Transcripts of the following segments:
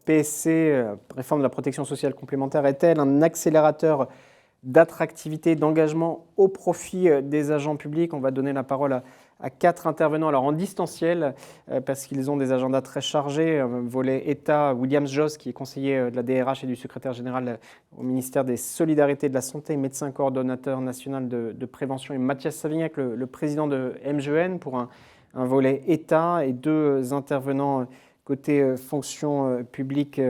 PSC, réforme de la protection sociale complémentaire, est-elle un accélérateur d'attractivité, d'engagement au profit des agents publics? On va donner la parole à 4 intervenants, alors en distanciel, parce qu'ils ont des agendas très chargés. Volet État, William Joss, qui est conseiller de la DRH et du secrétaire général au ministère des Solidarités et de la Santé, médecin coordonnateur national de prévention, et Mathias Savignac, le président de MGEN, pour un volet État, et 2 intervenants côté fonction publique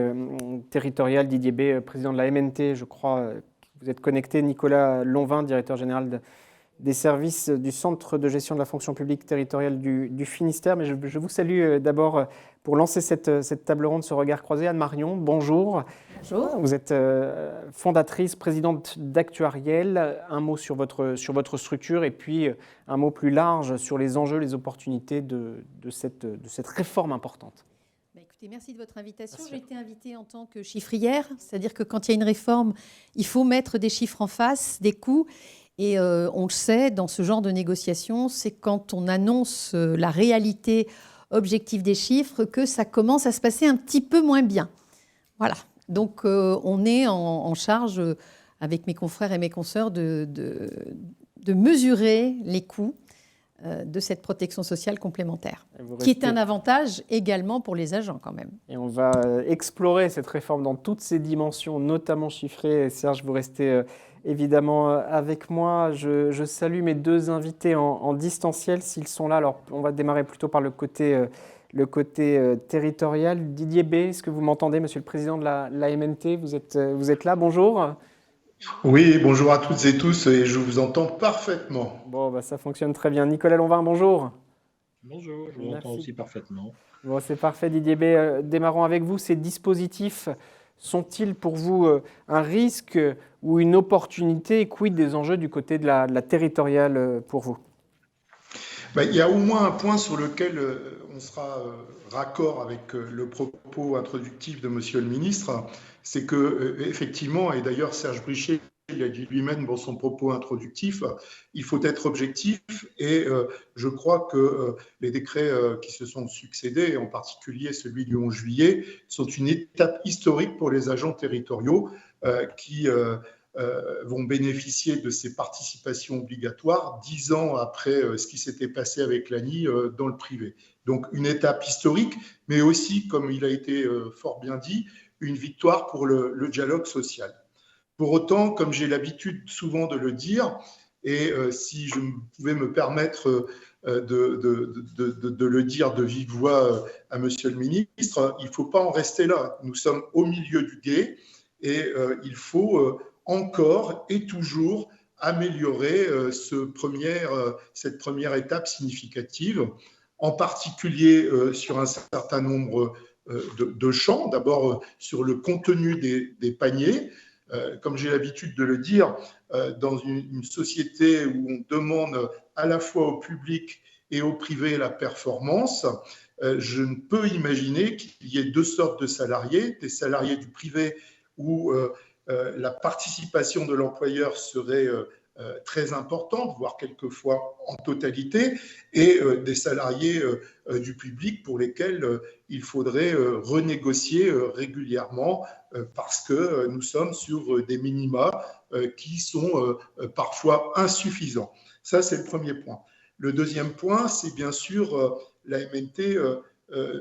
territoriale, Didier B, président de la MNT, je crois. Vous êtes connecté, Nicolas Lonvin, directeur général des services du Centre de gestion de la fonction publique territoriale du Finistère. Mais je vous salue d'abord pour lancer cette table ronde, ce regard croisé. Anne Marion, bonjour. Bonjour. Vous êtes fondatrice, présidente d'Actuariel. Un mot sur votre structure et puis un mot plus large sur les enjeux, les opportunités de cette réforme importante. Écoutez, merci de votre invitation. J'ai été invitée en tant que chiffrière, c'est-à-dire que quand il y a une réforme, il faut mettre des chiffres en face, des coûts. Et on le sait, dans ce genre de négociation, c'est quand on annonce la réalité objective des chiffres que ça commence à se passer un petit peu moins bien. Voilà. Donc on est en charge, avec mes confrères et mes consoeurs, de mesurer les coûts de cette protection sociale complémentaire, qui est un avantage également pour les agents quand même. Et on va explorer cette réforme dans toutes ses dimensions, notamment chiffrées. Et Serge, vous restez évidemment avec moi. Je salue mes 2 invités en distanciel, s'ils sont là. Alors, on va démarrer plutôt par le côté territorial. Didier B, est-ce que vous m'entendez, Monsieur le Président de la MNT? Vous êtes là, bonjour. Oui, bonjour à toutes et tous, et je vous entends parfaitement. Bon, ça fonctionne très bien. Nicolas Lonvin, bonjour. Bonjour, je vous entends aussi parfaitement. Bon, c'est parfait, Didier B. Démarrons avec vous. Ces dispositifs sont-ils pour vous un risque ou une opportunité? Quid des enjeux du côté de la territoriale pour vous? Il y a au moins un point sur lequel on sera raccord avec le propos introductif de Monsieur le ministre, c'est que effectivement, et d'ailleurs Serge Brichet l'a dit lui-même dans son propos introductif, il faut être objectif, et je crois que les décrets qui se sont succédés, en particulier celui du 11 juillet, sont une étape historique pour les agents territoriaux qui vont bénéficier de ces participations obligatoires 10 ans après ce qui s'était passé avec l'ANI dans le privé. Donc une étape historique, mais aussi, comme il a été fort bien dit, une victoire pour le dialogue social. Pour autant, comme j'ai l'habitude souvent de le dire, et si je pouvais me permettre de le dire de vive voix à Monsieur le ministre, il ne faut pas en rester là. Nous sommes au milieu du gué et il faut encore et toujours améliorer cette première étape significative, en particulier sur un certain nombre de champs. D'abord sur le contenu des paniers. Comme j'ai l'habitude de le dire, dans une société où on demande à la fois au public et au privé la performance, je ne peux imaginer qu'il y ait 2 sortes de salariés, des salariés du privé où la participation de l'employeur serait très importante, voire quelquefois en totalité, et des salariés du public pour lesquels il faudrait renégocier régulièrement parce que nous sommes sur des minima qui sont parfois insuffisants. Ça, c'est le premier point. Le deuxième point, c'est bien sûr la MNT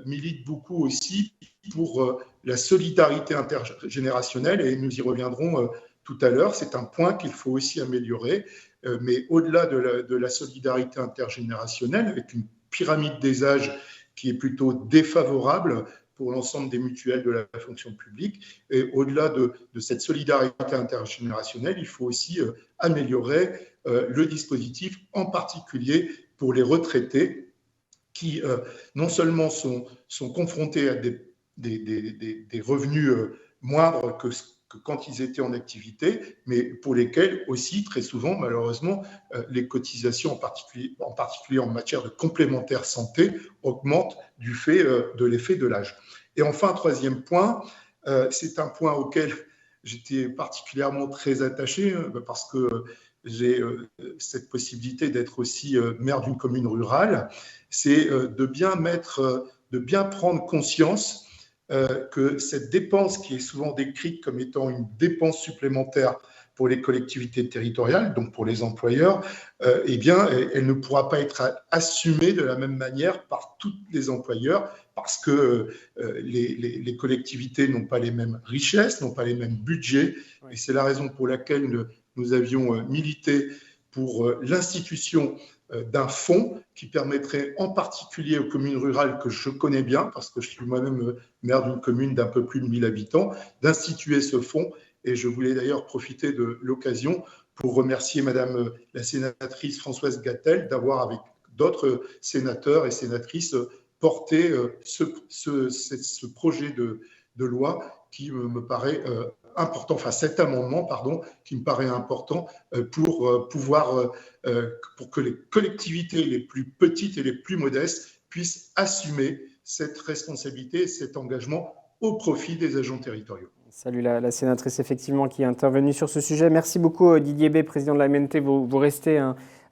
milite beaucoup aussi pour la solidarité intergénérationnelle, et nous y reviendrons tout à l'heure. C'est un point qu'il faut aussi améliorer, mais au-delà de la solidarité intergénérationnelle, avec une pyramide des âges qui est plutôt défavorable pour l'ensemble des mutuelles de la fonction publique, et au-delà de cette solidarité intergénérationnelle, il faut aussi améliorer le dispositif, en particulier pour les retraités qui non seulement sont confrontés à des revenus moindres que quand ils étaient en activité, mais pour lesquels aussi, très souvent, malheureusement, les cotisations, en particulier en matière de complémentaire santé, augmentent du fait de l'effet de l'âge. Et enfin, un troisième point, c'est un point auquel j'étais particulièrement très attaché, parce que j'ai cette possibilité d'être aussi maire d'une commune rurale, c'est de bien prendre conscience que cette dépense qui est souvent décrite comme étant une dépense supplémentaire pour les collectivités territoriales, donc pour les employeurs, eh bien, elle ne pourra pas être assumée de la même manière par tous les employeurs parce que les collectivités n'ont pas les mêmes richesses, n'ont pas les mêmes budgets. Et c'est la raison pour laquelle nous avions milité pour l'institution d'un fonds qui permettrait en particulier aux communes rurales que je connais bien, parce que je suis moi-même maire d'une commune d'un peu plus de 1000 habitants, d'instituer ce fonds. Et je voulais d'ailleurs profiter de l'occasion pour remercier Madame la sénatrice Françoise Gatel d'avoir, avec d'autres sénateurs et sénatrices, porté ce projet de loi qui me paraît important, enfin cet amendement, pardon, qui me paraît important pour que les collectivités les plus petites et les plus modestes puissent assumer cette responsabilité, cet engagement au profit des agents territoriaux. Salut la sénatrice, effectivement, qui est intervenue sur ce sujet. Merci beaucoup, Didier B, président de la MNT. Vous restez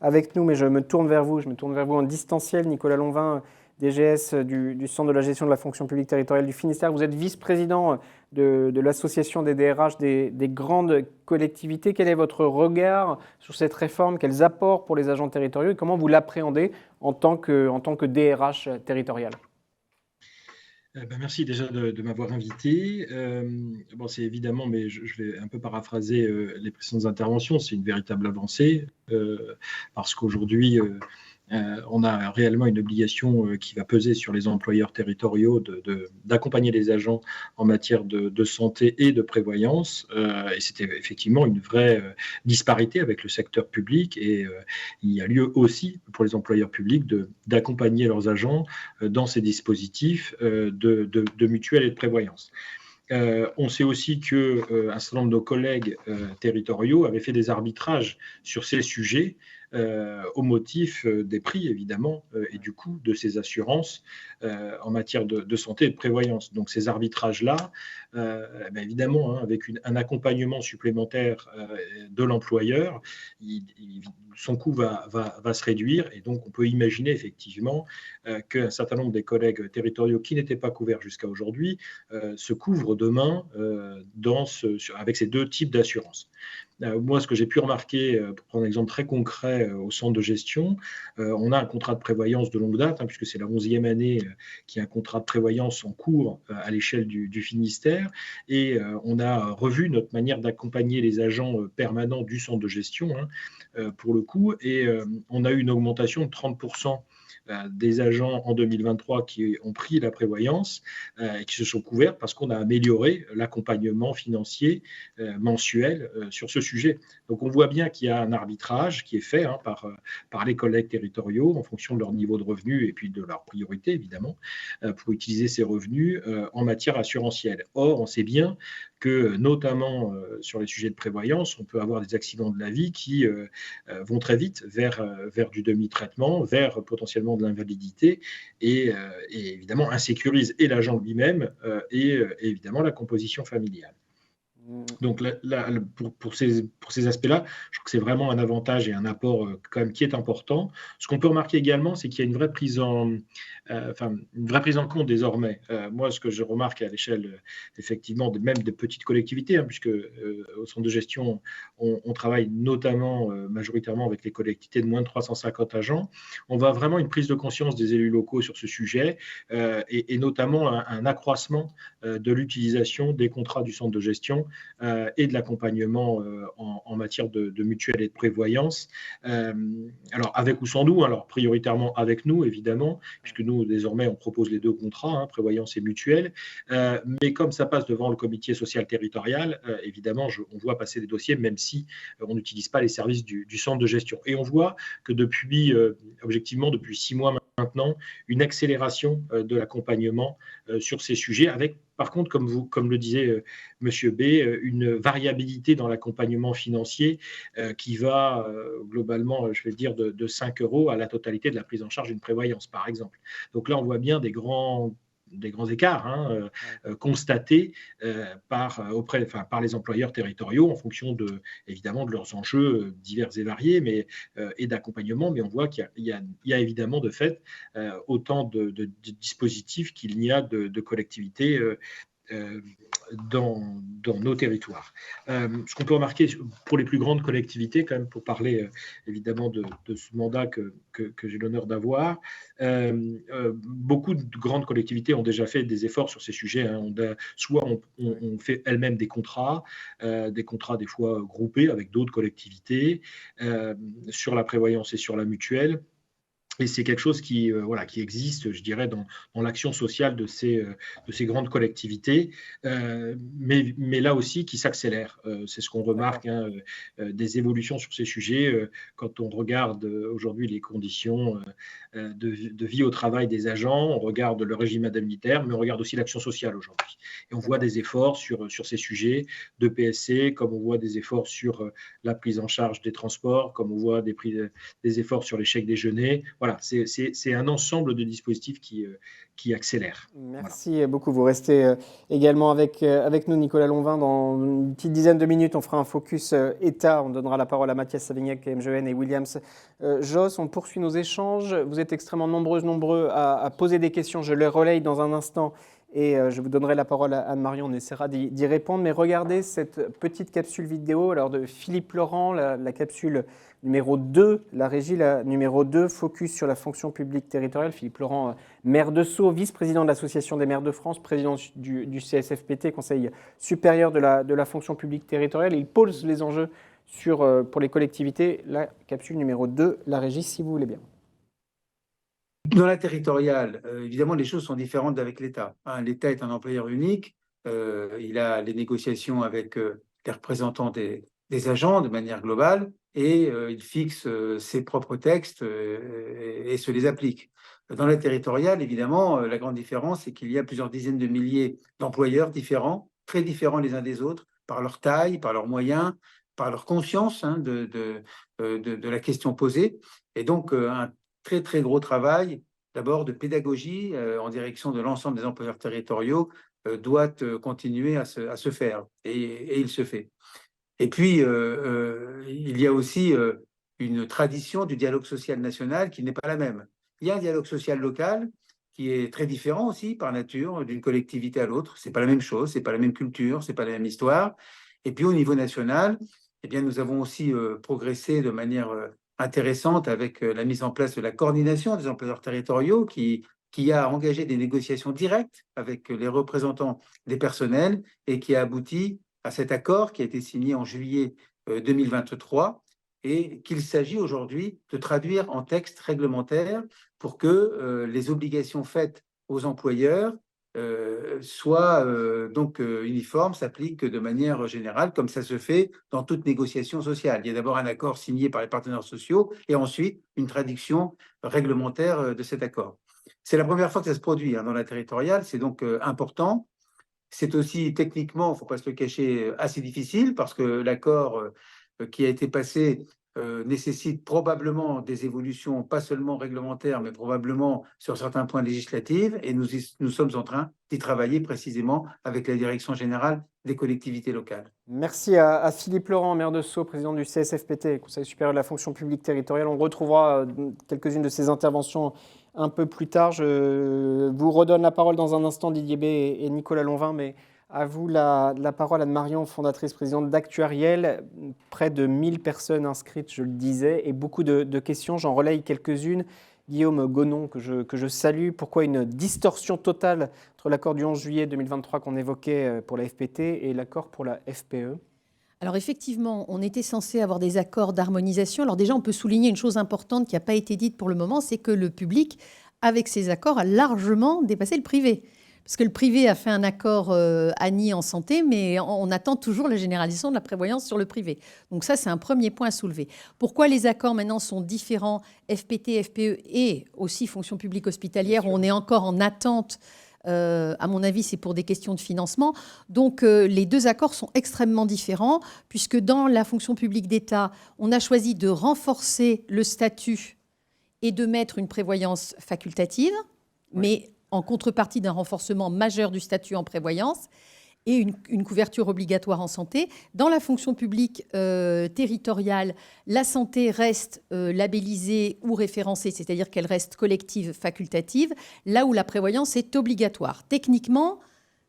avec nous, mais je me tourne vers vous. Je me tourne vers vous en distanciel. Nicolas Lonvin, DGS du Centre de la gestion de la fonction publique territoriale du Finistère. Vous êtes vice-président de l'association des DRH des grandes collectivités. Quel est votre regard sur cette réforme? Quels apports pour les agents territoriaux et comment vous l'appréhendez en tant que DRH territorial? Merci déjà de m'avoir invité. Bon, c'est évidemment, mais je vais un peu paraphraser les précédentes interventions, c'est une véritable avancée parce qu'aujourd'hui, on a réellement une obligation qui va peser sur les employeurs territoriaux d'accompagner les agents en matière de santé et de prévoyance. Et c'était effectivement une vraie disparité avec le secteur public. Et il y a lieu aussi pour les employeurs publics d'accompagner leurs agents dans ces dispositifs de mutuelle et de prévoyance. On sait aussi qu'un certain nombre de nos collègues territoriaux avaient fait des arbitrages sur ces sujets au motif des prix, évidemment, et du coût de ces assurances en matière de santé et de prévoyance. Donc ces arbitrages-là, évidemment, avec un accompagnement supplémentaire de l'employeur, son coût va se réduire. Et donc on peut imaginer effectivement qu'un certain nombre des collègues territoriaux qui n'étaient pas couverts jusqu'à aujourd'hui se couvrent demain avec ces deux types d'assurances. Moi, ce que j'ai pu remarquer, pour prendre un exemple très concret au centre de gestion, on a un contrat de prévoyance de longue date, puisque c'est la 11e année qu'il y a un contrat de prévoyance en cours à l'échelle du Finistère, et on a revu notre manière d'accompagner les agents permanents du centre de gestion, pour le coup, et on a eu une augmentation de 30% des agents en 2023 qui ont pris la prévoyance et qui se sont couverts parce qu'on a amélioré l'accompagnement financier mensuel sur ce sujet. Donc on voit bien qu'il y a un arbitrage qui est fait par les collègues territoriaux en fonction de leur niveau de revenu et puis de leur priorité évidemment pour utiliser ces revenus en matière assurantielle. Or, on sait bien que notamment sur les sujets de prévoyance, on peut avoir des accidents de la vie qui vont très vite vers du demi-traitement, vers potentiellement de l'invalidité et évidemment insécurisent et l'agent lui-même et évidemment la composition familiale. Donc pour ces aspects-là, je trouve que c'est vraiment un avantage et un apport quand même qui est important. Ce qu'on peut remarquer également, c'est qu'il y a une vraie prise en compte désormais. Moi, ce que je remarque à l'échelle effectivement même des petites collectivités, puisque au centre de gestion, on travaille notamment majoritairement avec les collectivités de moins de 350 agents. On voit vraiment une prise de conscience des élus locaux sur ce sujet et notamment un accroissement de l'utilisation des contrats du centre de gestion et de l'accompagnement en matière de mutuelle et de prévoyance. Alors, avec ou sans nous, alors prioritairement avec nous, évidemment, puisque nous, désormais, on propose les deux contrats, prévoyance et mutuelle. Mais comme ça passe devant le comité social territorial, évidemment, on voit passer des dossiers, même si on n'utilise pas les services du centre de gestion. Et on voit que objectivement, depuis 6 mois maintenant, une accélération de l'accompagnement sur ces sujets, avec par contre, comme le disait Monsieur B, une variabilité dans l'accompagnement financier qui va globalement, je vais dire, de 5 € à la totalité de la prise en charge d'une prévoyance, par exemple. Donc là, on voit bien des grands des grands écarts constatés par les employeurs territoriaux en fonction évidemment de leurs enjeux divers et variés et d'accompagnement. Mais on voit qu'il y a évidemment de fait autant de dispositifs qu'il n'y a de collectivités dans nos territoires. Ce qu'on peut remarquer pour les plus grandes collectivités, quand même, pour parler évidemment de ce mandat que j'ai l'honneur d'avoir, beaucoup de grandes collectivités ont déjà fait des efforts sur ces sujets. Soit on fait elles-mêmes des contrats des fois groupés avec d'autres collectivités sur la prévoyance et sur la mutuelle. Et c'est quelque chose qui existe, je dirais, dans l'action sociale de ces grandes collectivités, mais là aussi qui s'accélère. C'est ce qu'on remarque, des évolutions sur ces sujets. Quand on regarde aujourd'hui les conditions de vie au travail des agents, on regarde le régime indemnitaire, mais on regarde aussi l'action sociale aujourd'hui. Et on voit des efforts sur ces sujets de PSC, comme on voit des efforts sur la prise en charge des transports, comme on voit des efforts sur les chèques déjeuner. Voilà, c'est un ensemble de dispositifs qui accélèrent. Merci beaucoup. Vous restez également avec nous, Nicolas Lonvin. Dans une petite dizaine de minutes, on fera un focus État. On donnera la parole à Mathias Savignac, KMGN et Williams Josse. On poursuit nos échanges. Vous êtes extrêmement nombreux à poser des questions. Je les relaye dans un instant et je vous donnerai la parole à Anne-Marion. On essaiera d'y répondre. Mais regardez cette petite capsule vidéo de Philippe Laurent, la capsule numéro 2, la régie numéro 2, focus sur la fonction publique territoriale. Philippe Laurent, maire de Sceaux, vice-président de l'Association des maires de France, président du CSFPT, Conseil supérieur de la fonction publique territoriale. Il pose les enjeux pour les collectivités. La capsule numéro 2, la régie, si vous voulez bien. Dans la territoriale, évidemment, les choses sont différentes d'avec l'État. L'État est un employeur unique. Il a les négociations avec les représentants des agents de manière globale et il fixe ses propres textes et se les applique. Dans la territoriale, évidemment, la grande différence, c'est qu'il y a plusieurs dizaines de milliers d'employeurs différents, très différents les uns des autres, par leur taille, par leurs moyens, par leur conscience de la question posée. Et donc, un très, très gros travail, d'abord de pédagogie en direction de l'ensemble des employeurs territoriaux, doit continuer à se faire, et il se fait. Et puis, il y a aussi une tradition du dialogue social national qui n'est pas la même. Il y a un dialogue social local qui est très différent aussi par nature d'une collectivité à l'autre. Ce n'est pas la même chose, ce n'est pas la même culture, ce n'est pas la même histoire. Et puis au niveau national, eh bien, nous avons aussi progressé de manière intéressante avec la mise en place de la coordination des employeurs territoriaux qui a engagé des négociations directes avec les représentants des personnels et qui a abouti à cet accord qui a été signé en juillet 2023 et qu'il s'agit aujourd'hui de traduire en texte réglementaire pour que les obligations faites aux employeurs soient donc uniformes, s'appliquent de manière générale comme ça se fait dans toute négociation sociale. Il y a d'abord un accord signé par les partenaires sociaux et ensuite une traduction réglementaire de cet accord. C'est la première fois que ça se produit dans la territoriale, c'est donc important. C'est aussi techniquement, il ne faut pas se le cacher, assez difficile parce que l'accord qui a été passé nécessite probablement des évolutions, pas seulement réglementaires, mais probablement sur certains points législatifs. Et nous sommes en train d'y travailler précisément avec la Direction générale des collectivités locales. Merci à Philippe Laurent, maire de Sceaux, président du CSFPT, Conseil supérieur de la fonction publique territoriale. On retrouvera quelques-unes de ces interventions un peu plus tard. Je vous redonne la parole dans un instant, Didier B et Nicolas Lonvin, mais à vous la parole, Anne-Marion, fondatrice, présidente d'Actuariel. Près de 1000 personnes inscrites, je le disais, et beaucoup de questions. J'en relaye quelques-unes. Guillaume Gonon, que je salue. Pourquoi une distorsion totale entre l'accord du 11 juillet 2023 qu'on évoquait pour la FPT et l'accord pour la FPE ? Alors effectivement, on était censé avoir des accords d'harmonisation. Alors déjà, on peut souligner une chose importante qui n'a pas été dite pour le moment, c'est que le public, avec ces accords, a largement dépassé le privé. Parce que le privé a fait un accord ANI en santé, mais on attend toujours la généralisation de la prévoyance sur le privé. Donc ça, c'est un premier point à soulever. Pourquoi les accords maintenant sont différents, FPT, FPE et aussi fonction publique hospitalière, où on est encore en attente. À mon avis, c'est pour des questions de financement. Donc, les deux accords sont extrêmement différents, puisque dans la fonction publique d'État, on a choisi de renforcer le statut et de mettre une prévoyance facultative, mais en contrepartie d'un renforcement majeur du statut en prévoyance et une couverture obligatoire en santé. Dans la fonction publique territoriale, la santé reste labellisée ou référencée, c'est-à-dire qu'elle reste collective, facultative, là où la prévoyance est obligatoire. Techniquement,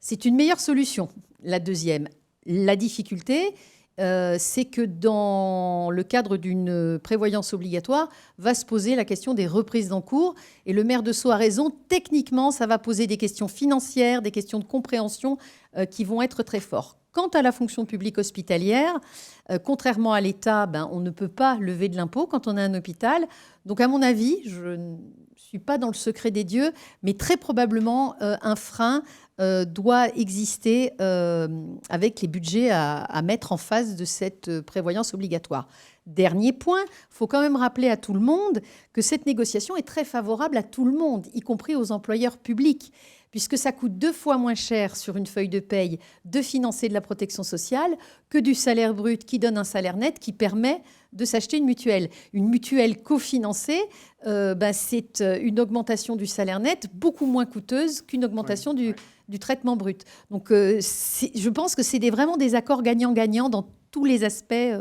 c'est une meilleure solution, la deuxième. La difficulté, c'est que dans le cadre d'une prévoyance obligatoire, va se poser la question des reprises d'encours. Et le maire de Sceaux a raison, techniquement, ça va poser des questions financières, des questions de compréhension qui vont être très fortes. Quant à la fonction publique hospitalière, contrairement à l'État, on ne peut pas lever de l'impôt quand on a un hôpital. Donc à mon avis, je ne suis pas dans le secret des dieux, mais très probablement un frein doit exister avec les budgets à mettre en face de cette prévoyance obligatoire. Dernier point, il faut quand même rappeler à tout le monde que cette négociation est très favorable à tout le monde, y compris aux employeurs publics, puisque ça coûte 2 fois moins cher sur une feuille de paye de financer de la protection sociale que du salaire brut qui donne un salaire net qui permet de s'acheter une mutuelle. Une mutuelle cofinancée, c'est une augmentation du salaire net beaucoup moins coûteuse qu'une augmentation du traitement brut. Donc je pense que c'est vraiment des accords gagnant-gagnant dans tous les aspects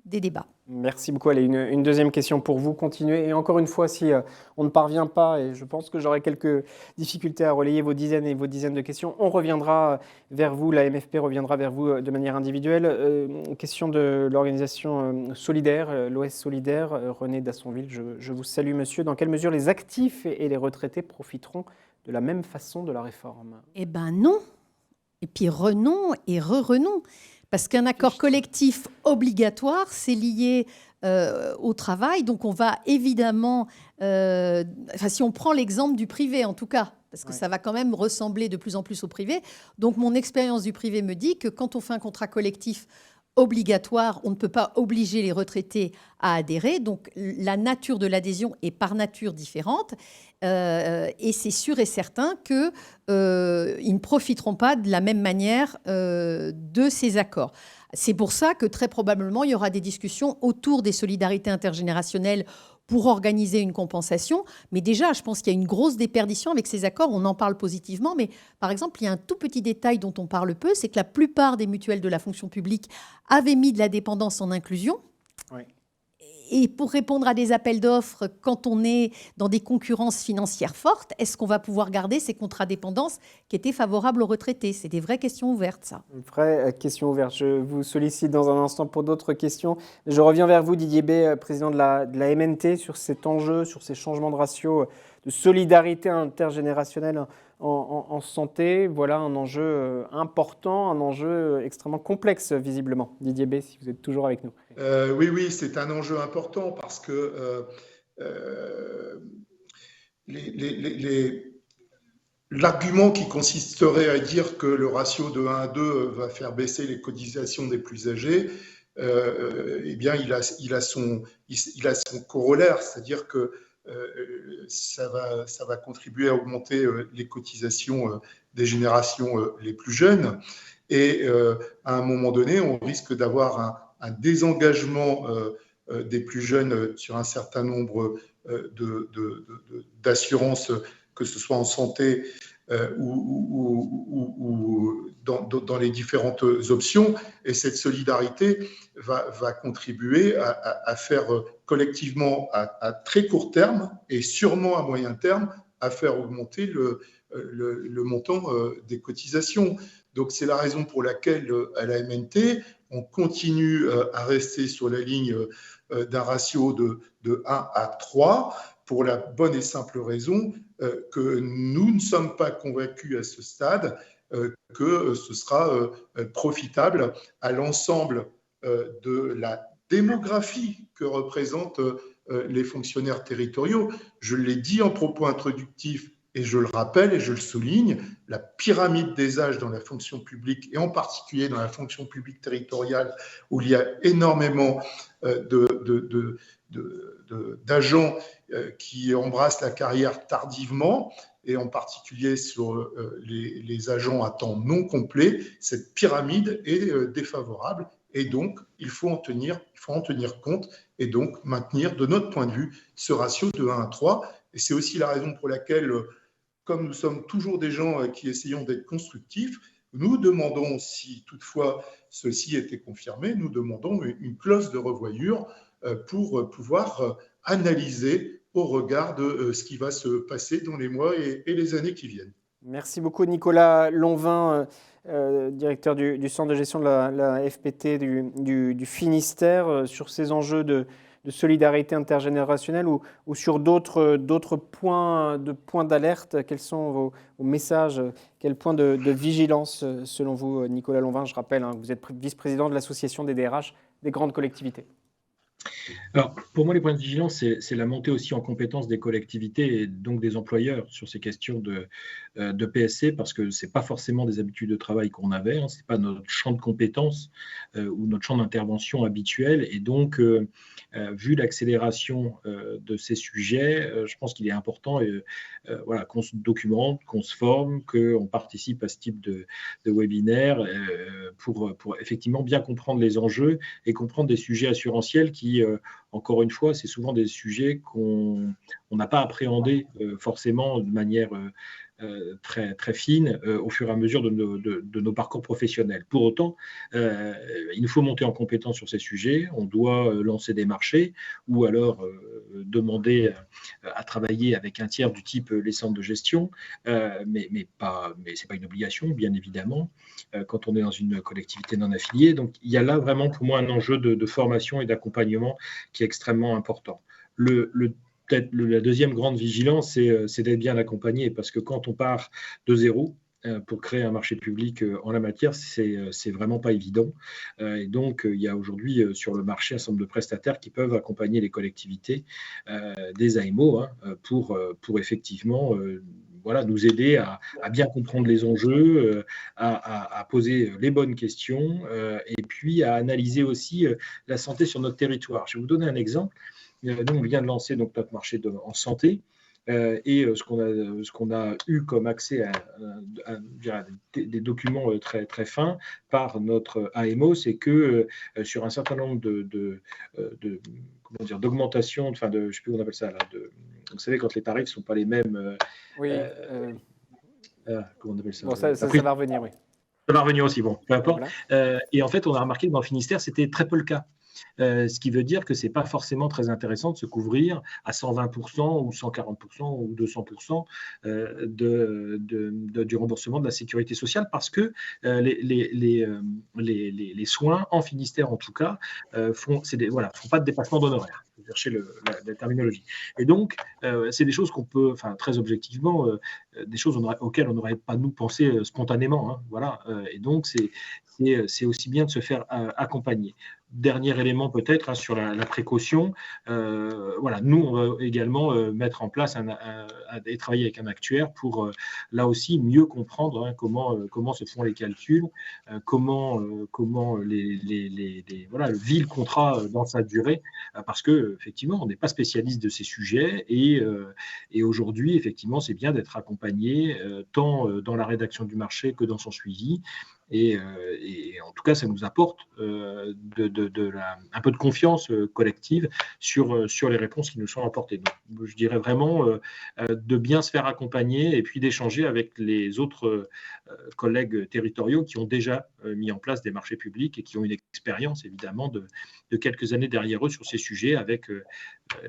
des débats. Merci beaucoup. Allez, une deuxième question pour vous. Continuez. Et encore une fois, si on ne parvient pas, et je pense que j'aurai quelques difficultés à relayer vos dizaines de questions, on reviendra vers vous, la MFP reviendra vers vous de manière individuelle. Question de l'organisation solidaire, l'OS Solidaire. René Dassonville, je vous salue, monsieur. Dans quelle mesure les actifs et les retraités profiteront de la même façon de la réforme ? Eh bien non. Et puis renom et re-renom. Parce qu'un accord collectif obligatoire, c'est lié au travail. Donc, on va évidemment... si on prend l'exemple du privé, en tout cas, parce que ça va quand même ressembler de plus en plus au privé. Donc, mon expérience du privé me dit que quand on fait un contrat collectif obligatoire, on ne peut pas obliger les retraités à adhérer. Donc, la nature de l'adhésion est par nature différente. Et c'est sûr et certain qu'ils ne profiteront pas de la même manière de ces accords. C'est pour ça que très probablement, il y aura des discussions autour des solidarités intergénérationnelles pour organiser une compensation. Mais déjà, je pense qu'il y a une grosse déperdition avec ces accords. On en parle positivement, mais par exemple, il y a un tout petit détail dont on parle peu, c'est que la plupart des mutuelles de la fonction publique avaient mis de la dépendance en inclusion. Oui. Et pour répondre à des appels d'offres, quand on est dans des concurrences financières fortes, est-ce qu'on va pouvoir garder ces contrats dépendance qui étaient favorables aux retraités ? C'est des vraies questions ouvertes, ça. Une vraie question ouverte. Je vous sollicite dans un instant pour d'autres questions. Je reviens vers vous, Didier B., président de la MNT, sur cet enjeu, sur ces changements de ratio de solidarité intergénérationnelle en santé. Voilà un enjeu important, un enjeu extrêmement complexe, visiblement. Didier B., si vous êtes toujours avec nous. Oui, c'est un enjeu important parce que l'argument qui consisterait à dire que le ratio de 1 à 2 va faire baisser les cotisations des plus âgés, eh bien, il a son corollaire, c'est-à-dire que ça va contribuer à augmenter les cotisations des générations les plus jeunes. Et à un moment donné, on risque d'avoir un désengagement des plus jeunes sur un certain nombre d'assurances, que ce soit en santé ou dans les différentes options. Et cette solidarité va contribuer à faire collectivement, à très court terme et sûrement à moyen terme, à faire augmenter le montant des cotisations. Donc, c'est la raison pour laquelle, à la MNT, on continue à rester sur la ligne d'un ratio de 1 à 3, pour la bonne et simple raison que nous ne sommes pas convaincus à ce stade que ce sera profitable à l'ensemble de la démographie que représentent les fonctionnaires territoriaux. Je l'ai dit en propos introductif, et je le rappelle et je le souligne, la pyramide des âges dans la fonction publique, et en particulier dans la fonction publique territoriale, où il y a énormément d'agents qui embrassent la carrière tardivement, et en particulier sur les agents à temps non complet, cette pyramide est défavorable. Et donc, il faut en tenir compte et donc maintenir, de notre point de vue, ce ratio de 1 à 3. Et c'est aussi la raison pour laquelle comme nous sommes toujours des gens qui essayons d'être constructifs, nous demandons, si toutefois ceci était confirmé, nous demandons une clause de revoyure pour pouvoir analyser au regard de ce qui va se passer dans les mois et les années qui viennent. Merci beaucoup Nicolas Lonvin, directeur du Centre de gestion de la FPT du Finistère, sur ces enjeux de solidarité intergénérationnelle ou sur d'autres points d'alerte. Quels sont vos messages, quels points de vigilance selon vous, Nicolas Lonvin? Je rappelle que vous êtes vice-président de l'association des DRH des grandes collectivités. Alors, pour moi, les points de vigilance, c'est la montée aussi en compétence des collectivités et donc des employeurs sur ces questions de PSC, parce que ce n'est pas forcément des habitudes de travail qu'on avait, ce n'est pas notre champ de compétences ou notre champ d'intervention habituel. Et donc, vu l'accélération de ces sujets, je pense qu'il est important qu'on se documente, qu'on se forme, qu'on participe à ce type de webinaire pour effectivement bien comprendre les enjeux et comprendre des sujets assurantiels qui, encore une fois, c'est souvent des sujets qu'on n'a pas appréhendés forcément de manière très, très fine au fur et à mesure de nos parcours professionnels. Pour autant, il nous faut monter en compétence sur ces sujets. On doit lancer des marchés ou alors demander à travailler avec un tiers du type les centres de gestion, mais ce n'est pas une obligation, bien évidemment, quand on est dans une collectivité non affiliée. Donc, il y a là vraiment pour moi un enjeu de formation et d'accompagnement qui est extrêmement important. Peut-être la deuxième grande vigilance, c'est d'être bien accompagné, parce que quand on part de zéro pour créer un marché public en la matière, c'est vraiment pas évident. Et donc, il y a aujourd'hui sur le marché un certain nombre de prestataires qui peuvent accompagner les collectivités, des AMO, pour effectivement nous aider à bien comprendre les enjeux, à poser les bonnes questions et puis à analyser aussi la santé sur notre territoire. Je vais vous donner un exemple. Nous, on vient de lancer donc notre marché en santé et ce qu'on a eu comme accès à des documents très, très fins par notre AMO, c'est que sur un certain nombre d'augmentations, je ne sais plus comment on appelle ça, vous savez, quand les tarifs ne sont pas les mêmes. Comment on appelle ça? Bon, ça va revenir, oui. Ça va revenir aussi, bon, peu importe. Voilà. Et en fait, on a remarqué que dans le Finistère, c'était très peu le cas. Ce qui veut dire que ce n'est pas forcément très intéressant de se couvrir à 120% ou 140% ou 200% du remboursement de la sécurité sociale, parce que les soins en Finistère, en tout cas, font pas de dépassement d'honoraires. Chercher la terminologie. Et donc, c'est des choses qu'on peut, très objectivement, des choses auxquelles on n'aurait pas nous pensé spontanément. Voilà. Et donc, c'est aussi bien de se faire accompagner. Dernier élément peut-être sur la précaution. Nous, on va également mettre en place et travailler avec un actuaire pour là aussi mieux comprendre comment se font les calculs, comment vit le contrat dans sa durée, parce que effectivement, on n'est pas spécialiste de ces sujets et aujourd'hui, effectivement, c'est bien d'être accompagné tant dans la rédaction du marché que dans son suivi. Et en tout cas, ça nous apporte un peu de confiance collective sur les réponses qui nous sont apportées. Donc, je dirais vraiment de bien se faire accompagner et puis d'échanger avec les autres collègues territoriaux qui ont déjà mis en place des marchés publics et qui ont une expérience évidemment de quelques années derrière eux sur ces sujets, avec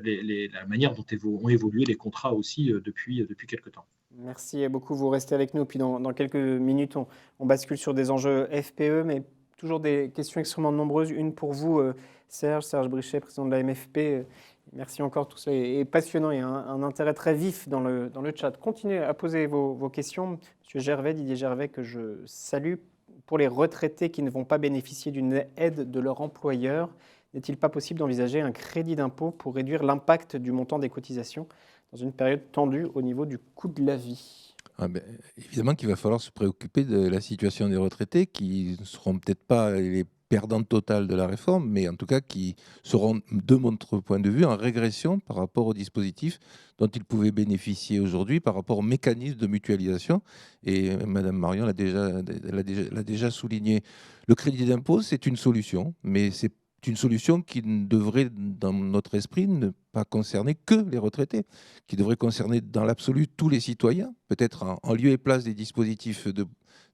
la manière dont ont évolué les contrats aussi depuis quelques temps. Merci beaucoup, vous restez avec nous. Puis dans quelques minutes, on bascule sur des enjeux FPE, mais toujours des questions extrêmement nombreuses. Une pour vous, Serge Brichet, président de la MFP. Merci encore, tout ça est passionnant et un intérêt très vif dans le chat. Continuez à poser vos questions. Monsieur Gervais, Didier Gervais, que je salue. Pour les retraités qui ne vont pas bénéficier d'une aide de leur employeur, n'est-il pas possible d'envisager un crédit d'impôt pour réduire l'impact du montant des cotisations dans une période tendue au niveau du coût de la vie? Évidemment qu'il va falloir se préoccuper de la situation des retraités, qui ne seront peut-être pas les perdants totales de la réforme, mais en tout cas qui seront, de notre point de vue, en régression par rapport au dispositif dont ils pouvaient bénéficier aujourd'hui, par rapport au mécanisme de mutualisation. Et Mme Marion l'a déjà souligné. Le crédit d'impôt, c'est une solution, mais ce n'est une solution qui ne devrait, dans notre esprit, ne pas concerner que les retraités, qui devrait concerner dans l'absolu tous les citoyens, peut-être en lieu et place des dispositifs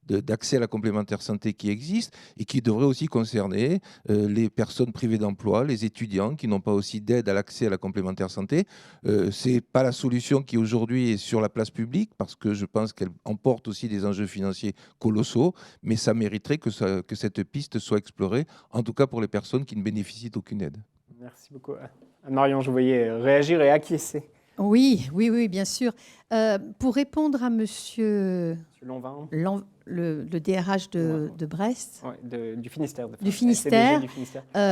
d'accès à la complémentaire santé qui existent, et qui devrait aussi concerner les personnes privées d'emploi, les étudiants qui n'ont pas aussi d'aide à l'accès à la complémentaire santé. Ce n'est pas la solution qui aujourd'hui est sur la place publique, parce que je pense qu'elle emporte aussi des enjeux financiers colossaux, mais ça mériterait que cette piste soit explorée, en tout cas pour les personnes qui ne bénéficient d'aucune aide. Merci beaucoup. Anne-Marion, je vous voyais réagir et acquiescer. Oui, bien sûr. Pour répondre à Monsieur Lanvin, le DRH de Brest, du Finistère. Du Finistère.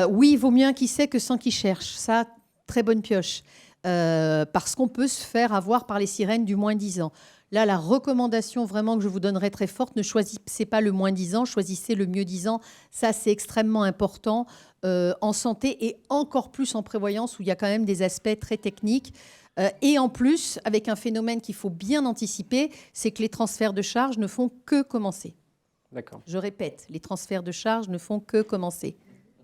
Oui, il vaut mieux un qui sait que 100 qui cherche. Ça, très bonne pioche. Parce qu'on peut se faire avoir par les sirènes du moins 10 ans. Là, la recommandation vraiment que je vous donnerais très forte, ne choisissez pas le moins 10 ans, choisissez le mieux 10 ans. Ça, c'est extrêmement important en santé et encore plus en prévoyance où il y a quand même des aspects très techniques. Et en plus, avec un phénomène qu'il faut bien anticiper, c'est que les transferts de charges ne font que commencer. D'accord. Je répète, les transferts de charges ne font que commencer.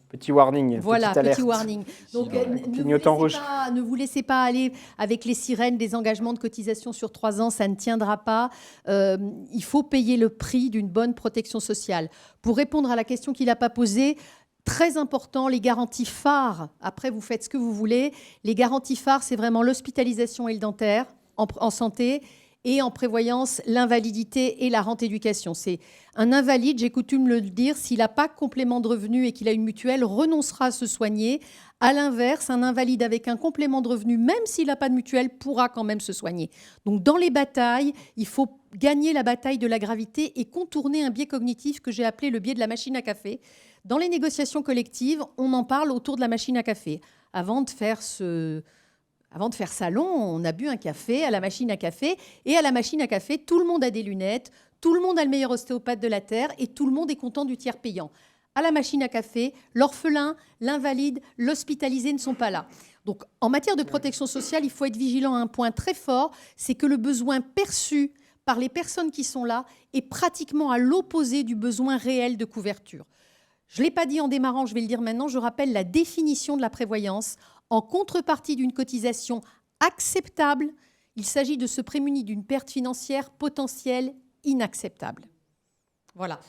Petit warning. Voilà, petit warning. Donc, ne vous laissez pas aller avec les sirènes des engagements de cotisation sur 3 ans, ça ne tiendra pas. Il faut payer le prix d'une bonne protection sociale. Pour répondre à la question qu'il n'a pas posée, très important, les garanties phares. Après, vous faites ce que vous voulez. Les garanties phares, c'est vraiment l'hospitalisation et le dentaire en santé. Et en prévoyance, l'invalidité et la rente éducation. C'est un invalide, j'ai coutume le dire, s'il n'a pas de complément de revenu et qu'il a une mutuelle, renoncera à se soigner. À l'inverse, un invalide avec un complément de revenu, même s'il n'a pas de mutuelle, pourra quand même se soigner. Donc dans les batailles, il faut gagner la bataille de la gravité et contourner un biais cognitif que j'ai appelé le biais de la machine à café. Dans les négociations collectives, on en parle autour de la machine à café. Avant de faire salon, on a bu un café à la machine à café. Et à la machine à café, tout le monde a des lunettes, tout le monde a le meilleur ostéopathe de la Terre et tout le monde est content du tiers payant. À la machine à café, l'orphelin, l'invalide, l'hospitalisé ne sont pas là. Donc, en matière de protection sociale, il faut être vigilant à un point très fort, c'est que le besoin perçu par les personnes qui sont là est pratiquement à l'opposé du besoin réel de couverture. Je ne l'ai pas dit en démarrant, je vais le dire maintenant, je rappelle la définition de la prévoyance. En contrepartie d'une cotisation acceptable, il s'agit de se prémunir d'une perte financière potentielle inacceptable. Voilà.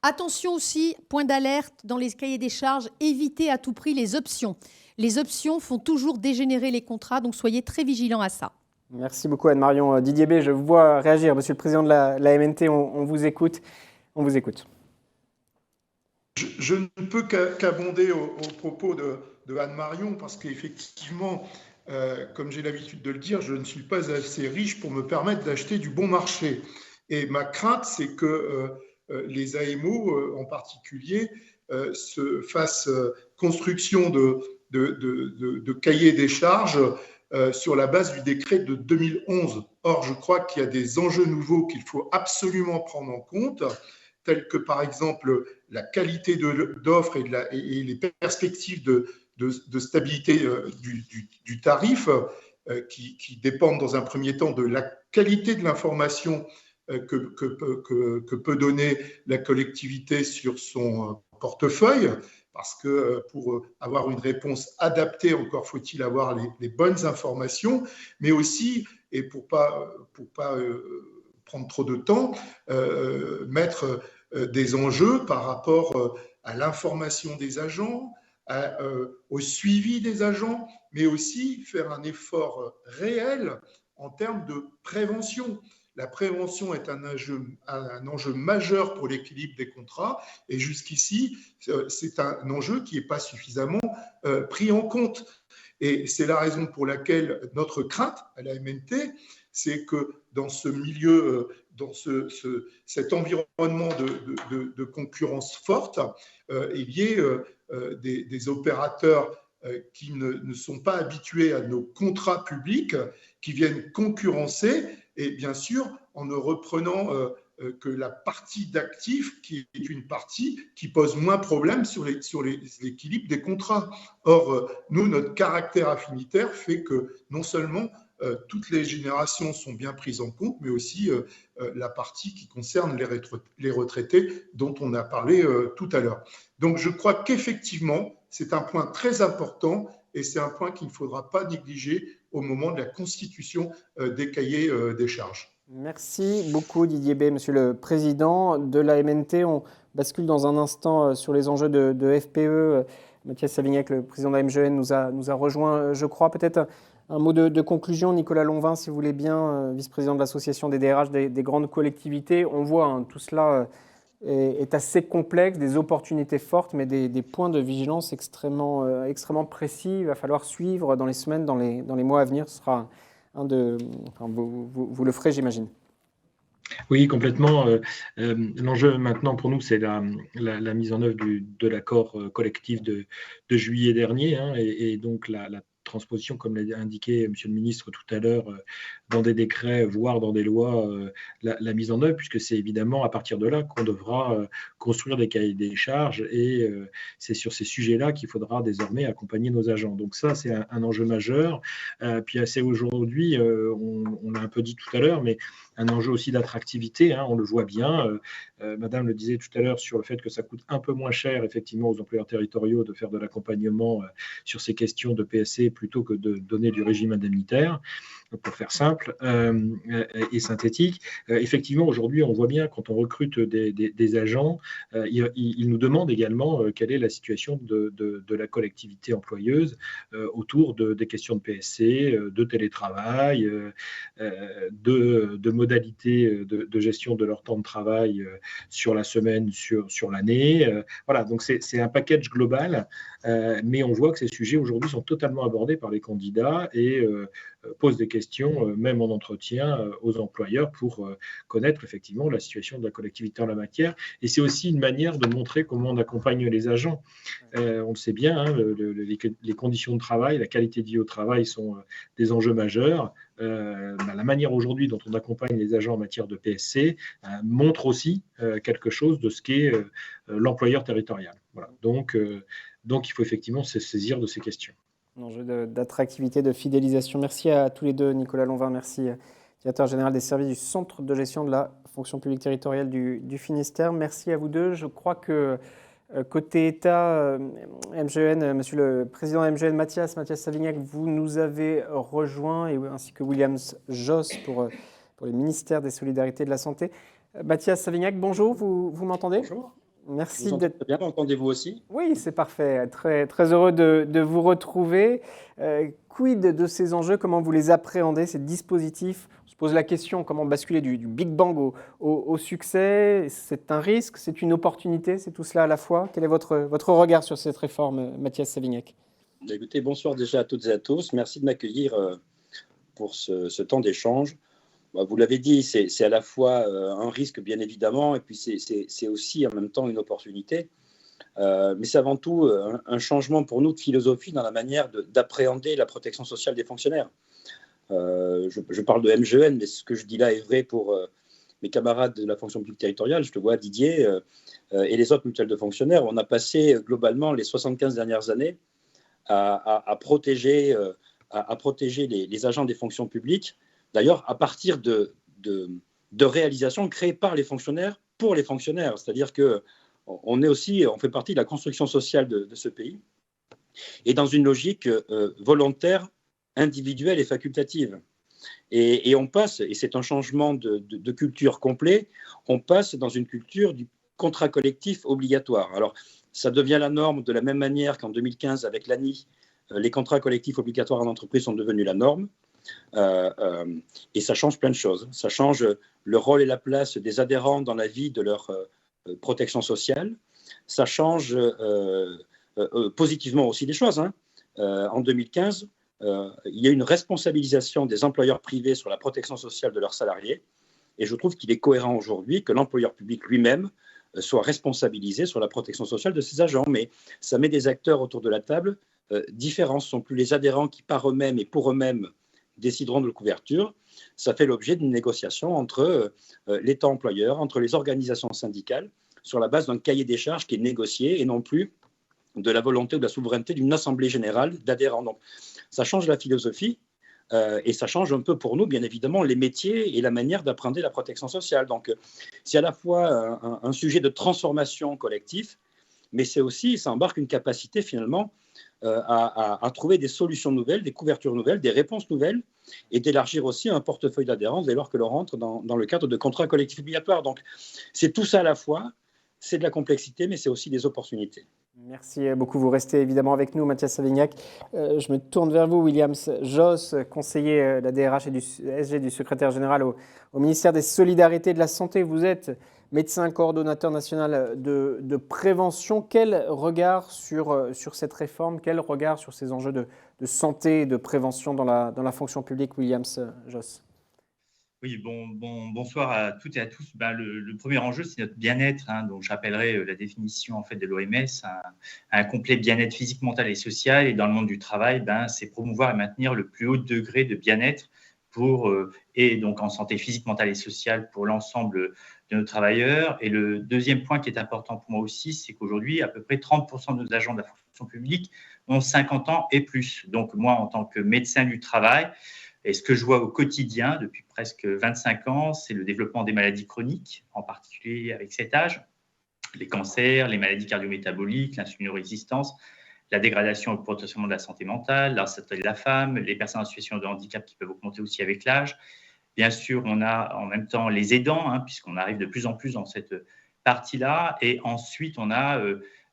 Attention aussi, point d'alerte dans les cahiers des charges, évitez à tout prix les options. Les options font toujours dégénérer les contrats, donc soyez très vigilants à ça. Merci beaucoup Anne-Marion. Didier B, je vous vois réagir. Monsieur le Président de la MNT, on vous écoute. On vous écoute. Je ne peux qu'abonder aux propos de Anne-Marion, parce qu'effectivement, comme j'ai l'habitude de le dire, je ne suis pas assez riche pour me permettre d'acheter du bon marché. Et ma crainte, c'est que les AMO, en particulier, se fassent construction de cahiers des charges sur la base du décret de 2011. Or, je crois qu'il y a des enjeux nouveaux qu'il faut absolument prendre en compte, tels que, par exemple, la qualité d'offre et les perspectives de stabilité du tarif, qui dépendent dans un premier temps de la qualité de l'information que peut donner la collectivité sur son portefeuille, parce que pour avoir une réponse adaptée, encore faut-il avoir les bonnes informations, mais aussi, et pour pas prendre trop de temps, mettre des enjeux par rapport à l'information des agents, au suivi des agents, mais aussi faire un effort réel en termes de prévention. La prévention est un enjeu majeur pour l'équilibre des contrats, et jusqu'ici, c'est un enjeu qui n'est pas suffisamment pris en compte. Et c'est la raison pour laquelle notre crainte à la MNT, c'est que dans ce milieu, dans cet environnement de concurrence forte, il y ait des opérateurs qui ne sont pas habitués à nos contrats publics, qui viennent concurrencer, et bien sûr en ne reprenant que la partie d'actifs, qui est une partie qui pose moins problème sur l'équilibre des contrats. Or, nous, notre caractère affinitaire fait que non seulement toutes les générations sont bien prises en compte, mais aussi la partie qui concerne les retraités dont on a parlé tout à l'heure. Donc je crois qu'effectivement, c'est un point très important et c'est un point qu'il ne faudra pas négliger au moment de la constitution des cahiers des charges. Merci beaucoup Didier B. Monsieur le Président de la MNT. On bascule dans un instant sur les enjeux de FPE. Mathias Savignac, le président de la MGN, nous a rejoint, je crois. Peut-être un mot de conclusion, Nicolas Lonvin, si vous voulez bien, vice-président de l'association des DRH des grandes collectivités. On voit, tout cela est assez complexe, des opportunités fortes, mais des points de vigilance extrêmement précis. Il va falloir suivre dans les semaines, dans les mois à venir. Ce sera vous le ferez, j'imagine. Oui, complètement. L'enjeu maintenant pour nous, c'est la mise en œuvre de l'accord collectif de juillet dernier, et donc la transposition, comme l'a indiqué Monsieur le ministre tout à l'heure, dans des décrets, voire dans des lois, la mise en œuvre, puisque c'est évidemment à partir de là qu'on devra construire des cahiers des charges, et c'est sur ces sujets-là qu'il faudra désormais accompagner nos agents. Donc ça, c'est un enjeu majeur. Puis c'est aujourd'hui, on l'a un peu dit tout à l'heure, mais un enjeu aussi d'attractivité, on le voit bien. Madame le disait tout à l'heure sur le fait que ça coûte un peu moins cher, effectivement, aux employeurs territoriaux de faire de l'accompagnement sur ces questions de PSC plutôt que de donner du régime indemnitaire, pour faire simple et synthétique. Effectivement, aujourd'hui, on voit bien, quand on recrute des agents, ils nous demandent également quelle est la situation de la collectivité employeuse autour des questions de PSC, de télétravail, de modalités de gestion de leur temps de travail sur la semaine, sur l'année. Voilà, donc c'est un package global, mais on voit que ces sujets aujourd'hui sont totalement abordés par les candidats et posent des questions, même en entretien, aux employeurs pour connaître effectivement la situation de la collectivité en la matière. Et c'est aussi une manière de montrer comment on accompagne les agents. On le sait bien, les conditions de travail, la qualité de vie au travail sont des enjeux majeurs. La manière aujourd'hui dont on accompagne les agents en matière de PSC montre aussi quelque chose de ce qu'est l'employeur territorial. Voilà. Donc, il faut effectivement se saisir de ces questions. Un enjeu d'attractivité, de fidélisation. Merci à tous les deux, Nicolas Lonvin, merci, directeur général des services du Centre de gestion de la fonction publique territoriale du Finistère. Merci à vous deux. Je crois que côté État, MGN, monsieur le président de MGN, Mathias Savignac, vous nous avez rejoint, ainsi que Williams Joss pour les ministères des Solidarités et de la Santé. Mathias Savignac, bonjour, vous m'entendez ? Bonjour. Merci d'être bien. Entendez-vous aussi ? Oui, c'est parfait. Très, très heureux de vous retrouver. Quid de ces enjeux ? Comment vous les appréhendez, ces dispositifs ? On se pose la question, comment basculer du Big Bang au succès ? C'est un risque, c'est une opportunité, c'est tout cela à la fois. Quel est votre regard sur cette réforme, Mathias Savignac ? Écoutez, bonsoir déjà à toutes et à tous. Merci de m'accueillir pour ce temps d'échange. Vous l'avez dit, c'est à la fois un risque, bien évidemment, et puis c'est aussi en même temps une opportunité. Mais c'est avant tout un changement pour nous de philosophie dans la manière d'appréhender la protection sociale des fonctionnaires. Je parle de MGN, mais ce que je dis là est vrai pour mes camarades de la fonction publique territoriale. Je te vois, Didier, et les autres mutuelles de fonctionnaires. On a passé globalement les 75 dernières années à protéger les agents des fonctions publiques. D'ailleurs, à partir de réalisations créées par les fonctionnaires pour les fonctionnaires. C'est-à-dire qu'on fait partie de la construction sociale de ce pays et dans une logique volontaire, individuelle et facultative. Et on passe, et c'est un changement de culture complet, on passe dans une culture du contrat collectif obligatoire. Alors, ça devient la norme de la même manière qu'en 2015, avec l'ANI, les contrats collectifs obligatoires en entreprise sont devenus la norme. Et ça change plein de choses. Ça change le rôle et la place des adhérents dans la vie de leur protection sociale. Ça change positivement aussi des choses. En 2015, il y a une responsabilisation des employeurs privés sur la protection sociale de leurs salariés. Et je trouve qu'il est cohérent aujourd'hui que l'employeur public lui-même soit responsabilisé sur la protection sociale de ses agents. Mais ça met des acteurs autour de la table différents. Ce ne sont plus les adhérents qui, par eux-mêmes et pour eux-mêmes, décideront de la couverture. Ça fait l'objet d'une négociation entre l'État employeur, entre les organisations syndicales, sur la base d'un cahier des charges qui est négocié et non plus de la volonté ou de la souveraineté d'une assemblée générale d'adhérents. Donc, ça change la philosophie et ça change un peu pour nous, bien évidemment, les métiers et la manière d'apprendre la protection sociale. Donc, c'est à la fois un sujet de transformation collective, mais c'est aussi, ça embarque une capacité finalement à trouver des solutions nouvelles, des couvertures nouvelles, des réponses nouvelles, et d'élargir aussi un portefeuille d'adhérents dès lors que l'on rentre dans le cadre de contrats collectifs obligatoires. Donc, c'est tout ça à la fois, c'est de la complexité, mais c'est aussi des opportunités. Merci beaucoup. Vous restez évidemment avec nous, Mathias Savignac. Je me tourne vers vous, William Josse, conseiller la DRH et du SG du secrétaire général au ministère des Solidarités et de la Santé. Vous êtes médecin coordonnateur national de prévention. Quel regard sur cette réforme, quel regard sur ces enjeux de santé et de prévention dans la fonction publique, William Josse? Oui, bonsoir à toutes et à tous. Le premier enjeu, c'est notre bien-être. Donc, je rappellerai la définition en fait, de l'OMS, un complet bien-être physique, mental et social. Et dans le monde du travail, c'est promouvoir et maintenir le plus haut degré de bien-être et donc en santé physique, mentale et sociale pour l'ensemble de nos travailleurs. Et le deuxième point qui est important pour moi aussi, c'est qu'aujourd'hui, à peu près 30% de nos agents de la fonction publique ont 50 ans et plus. Donc, moi, en tant que médecin du travail, et ce que je vois au quotidien depuis presque 25 ans, c'est le développement des maladies chroniques, en particulier avec cet âge, les cancers, les maladies cardiométaboliques, l'insulinorésistance, la dégradation potentiellement de la santé mentale, la santé de la femme, les personnes en situation de handicap qui peuvent augmenter aussi avec l'âge. Bien sûr, on a en même temps les aidants, puisqu'on arrive de plus en plus dans cette partie-là. Et ensuite, on a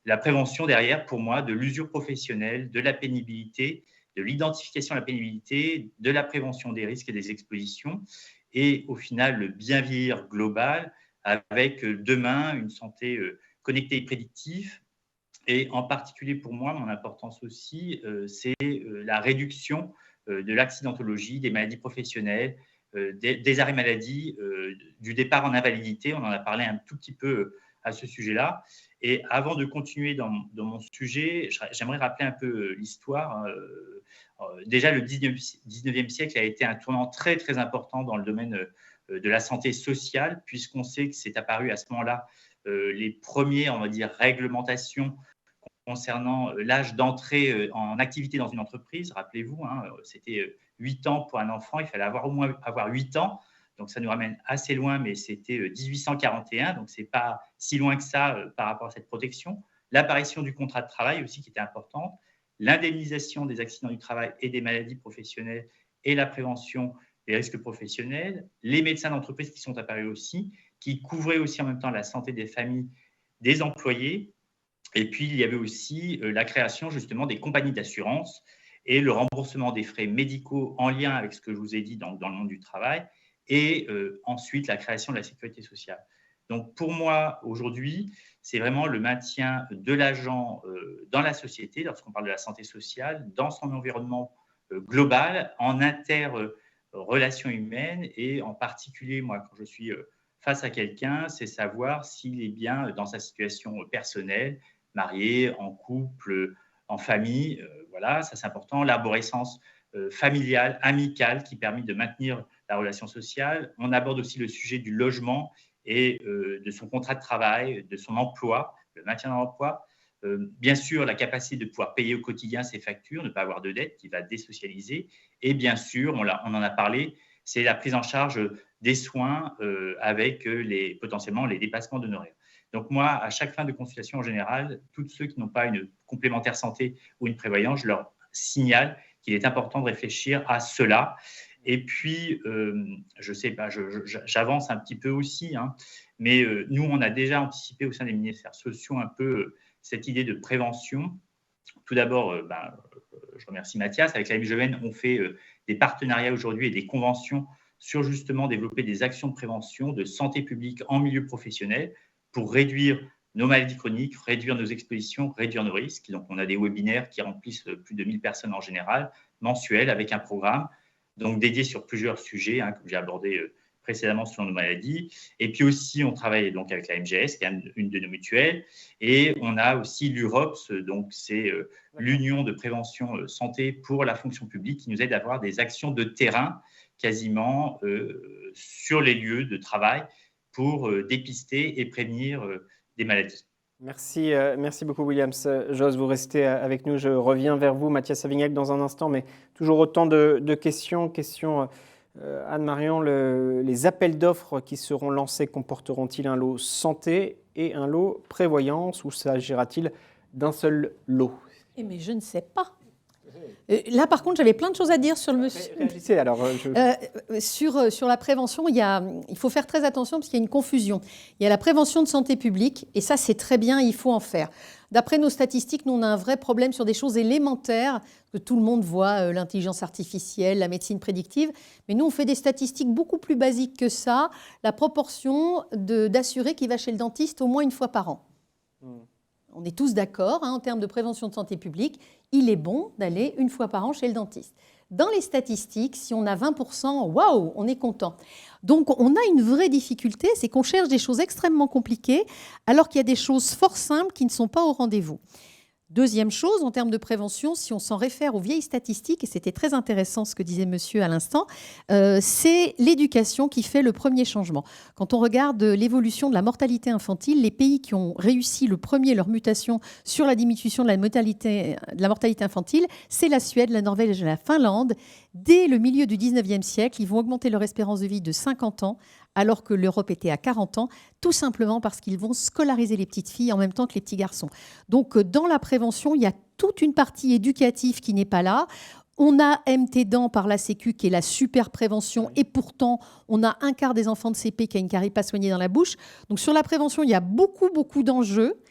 la prévention derrière, pour moi, de l'usure professionnelle, de la pénibilité, de l'identification de la pénibilité, de la prévention des risques et des expositions, et au final, le bien vieillir global avec demain une santé connectée et prédictive. Et en particulier pour moi, mon importance aussi, c'est la réduction de l'accidentologie, des maladies professionnelles, des arrêts maladie, du départ en invalidité. On en a parlé un tout petit peu à ce sujet-là. Et avant de continuer dans mon sujet, j'aimerais rappeler un peu l'histoire. Déjà, le 19e siècle a été un tournant très, très important dans le domaine de la santé sociale, puisqu'on sait que c'est apparu à ce moment-là les premières, on va dire, réglementations concernant l'âge d'entrée en activité dans une entreprise. Rappelez-vous, c'était 8 ans pour un enfant, il fallait au moins avoir 8 ans. Donc, ça nous ramène assez loin, mais c'était 1841, donc ce n'est pas si loin que ça par rapport à cette protection. L'apparition du contrat de travail aussi qui était importante, l'indemnisation des accidents du travail et des maladies professionnelles et la prévention des risques professionnels, les médecins d'entreprise qui sont apparus aussi, qui couvraient aussi en même temps la santé des familles, des employés. Et puis, il y avait aussi la création justement des compagnies d'assurance et le remboursement des frais médicaux en lien avec ce que je vous ai dit dans le monde du travail. Et ensuite la création de la sécurité sociale. Donc pour moi, aujourd'hui, c'est vraiment le maintien de l'agent dans la société, lorsqu'on parle de la santé sociale, dans son environnement global, en interrelation humaine, et en particulier, moi, quand je suis face à quelqu'un, c'est savoir s'il est bien dans sa situation personnelle, marié, en couple, en famille, voilà, ça c'est important, l'arborescence familiale, amicale, qui permet de maintenir la relation sociale. On aborde aussi le sujet du logement et de son contrat de travail, de son emploi, le maintien dans l'emploi. Bien sûr, la capacité de pouvoir payer au quotidien ses factures, ne pas avoir de dette qui va désocialiser. Et bien sûr, on en a parlé, c'est la prise en charge des soins avec potentiellement les dépassements d'honoraires. Donc moi, à chaque fin de consultation en général, tous ceux qui n'ont pas une complémentaire santé ou une prévoyance, je leur signale qu'il est important de réfléchir à cela. Et puis, je ne sais pas, j'avance un petit peu aussi, mais nous, on a déjà anticipé au sein des ministères sociaux un peu cette idée de prévention. Tout d'abord, je remercie Mathias. Avec la MGEN, on fait des partenariats aujourd'hui et des conventions sur justement développer des actions de prévention, de santé publique en milieu professionnel pour réduire nos maladies chroniques, réduire nos expositions, réduire nos risques. Donc, on a des webinaires qui remplissent plus de 1000 personnes en général, mensuels, avec un programme donc dédié sur plusieurs sujets que j'ai abordés précédemment sur nos maladies. Et puis aussi, on travaille donc avec la MGS, qui est une de nos mutuelles. Et on a aussi l'UROPS, donc c'est l'Union de prévention santé pour la fonction publique, qui nous aide à avoir des actions de terrain quasiment sur les lieux de travail pour dépister et prévenir des maladies. Merci beaucoup, William Josse. Vous restez avec nous. Je reviens vers vous, Mathias Savignac, dans un instant, mais toujours autant de questions Anne-Marion, les appels d'offres qui seront lancés comporteront-ils un lot santé et un lot prévoyance, ou s'agira-t-il d'un seul lot? Mais je ne sais pas. Là, par contre, j'avais plein de choses à dire sur le monsieur. Réagissez, alors, sur la prévention, il faut faire très attention parce qu'il y a une confusion. Il y a la prévention de santé publique, et ça, c'est très bien, il faut en faire. D'après nos statistiques, nous, on a un vrai problème sur des choses élémentaires que tout le monde voit, l'intelligence artificielle, la médecine prédictive. Mais nous, on fait des statistiques beaucoup plus basiques que ça. La proportion d'assurés qui va chez le dentiste au moins une fois par an. On est tous d'accord, en termes de prévention de santé publique, il est bon d'aller une fois par an chez le dentiste. Dans les statistiques, si on a 20%, waouh, on est content. Donc, on a une vraie difficulté, c'est qu'on cherche des choses extrêmement compliquées, alors qu'il y a des choses fort simples qui ne sont pas au rendez-vous. Deuxième chose, en termes de prévention, si on s'en réfère aux vieilles statistiques, et c'était très intéressant ce que disait monsieur à l'instant, c'est l'éducation qui fait le premier changement. Quand on regarde l'évolution de la mortalité infantile, les pays qui ont réussi le premier leur mutation sur la diminution de la mortalité infantile, c'est la Suède, la Norvège et la Finlande. Dès le milieu du 19e siècle, ils vont augmenter leur espérance de vie de 50 ans, alors que l'Europe était à 40 ans, tout simplement parce qu'ils vont scolariser les petites filles en même temps que les petits garçons. Donc, dans la prévention, il y a toute une partie éducative qui n'est pas là. On a MT Dents par la Sécu, qui est la super prévention, et pourtant, on a un quart des enfants de CP qui a une carie pas soignée dans la bouche. Donc, sur la prévention, il y a beaucoup, beaucoup d'enjeux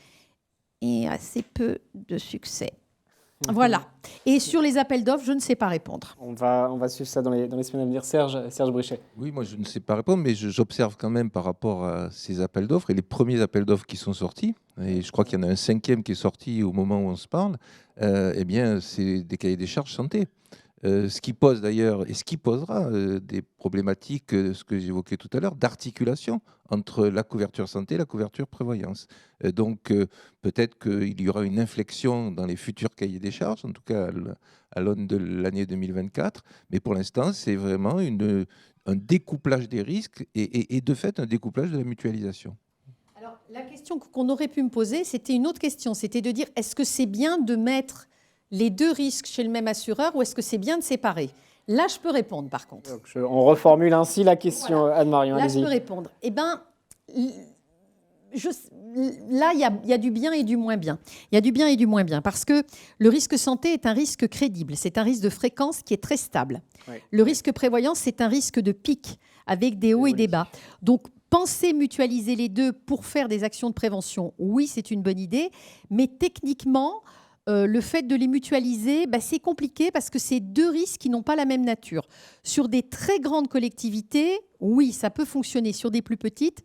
et assez peu de succès. Voilà. Et sur les appels d'offres, je ne sais pas répondre. On va suivre ça dans les semaines à venir. Serge Brichet. Oui, moi je ne sais pas répondre, mais j'observe quand même par rapport à ces appels d'offres et les premiers appels d'offres qui sont sortis, et je crois qu'il y en a un 5e qui est sorti au moment où on se parle, eh bien c'est des cahiers des charges santé. Ce qui pose d'ailleurs, et ce qui posera des problématiques, ce que j'évoquais tout à l'heure, d'articulation entre la couverture santé et la couverture prévoyance. Donc peut-être qu'il y aura une inflexion dans les futurs cahiers des charges, en tout cas à l'aune de l'année 2024, mais pour l'instant c'est vraiment un découplage des risques et de fait un découplage de la mutualisation. Alors la question qu'on aurait pu me poser, c'était une autre question, c'était de dire est-ce que c'est bien de mettre les deux risques chez le même assureur ou est-ce que c'est bien de séparer? Là, je peux répondre, par contre. Donc, on reformule ainsi la question, voilà. Anne-Marion, là, allez-y. Je peux répondre. Eh bien, là, il y a du bien et du moins bien. Il y a du bien et du moins bien parce que le risque santé est un risque crédible. C'est un risque de fréquence qui est très stable. Oui. Le risque prévoyance, c'est un risque de pic avec des hauts et des bas. Donc, penser mutualiser les deux pour faire des actions de prévention, oui, c'est une bonne idée, mais techniquement, le fait de les mutualiser, c'est compliqué parce que c'est deux risques qui n'ont pas la même nature. Sur des très grandes collectivités, oui, ça peut fonctionner. Sur des plus petites,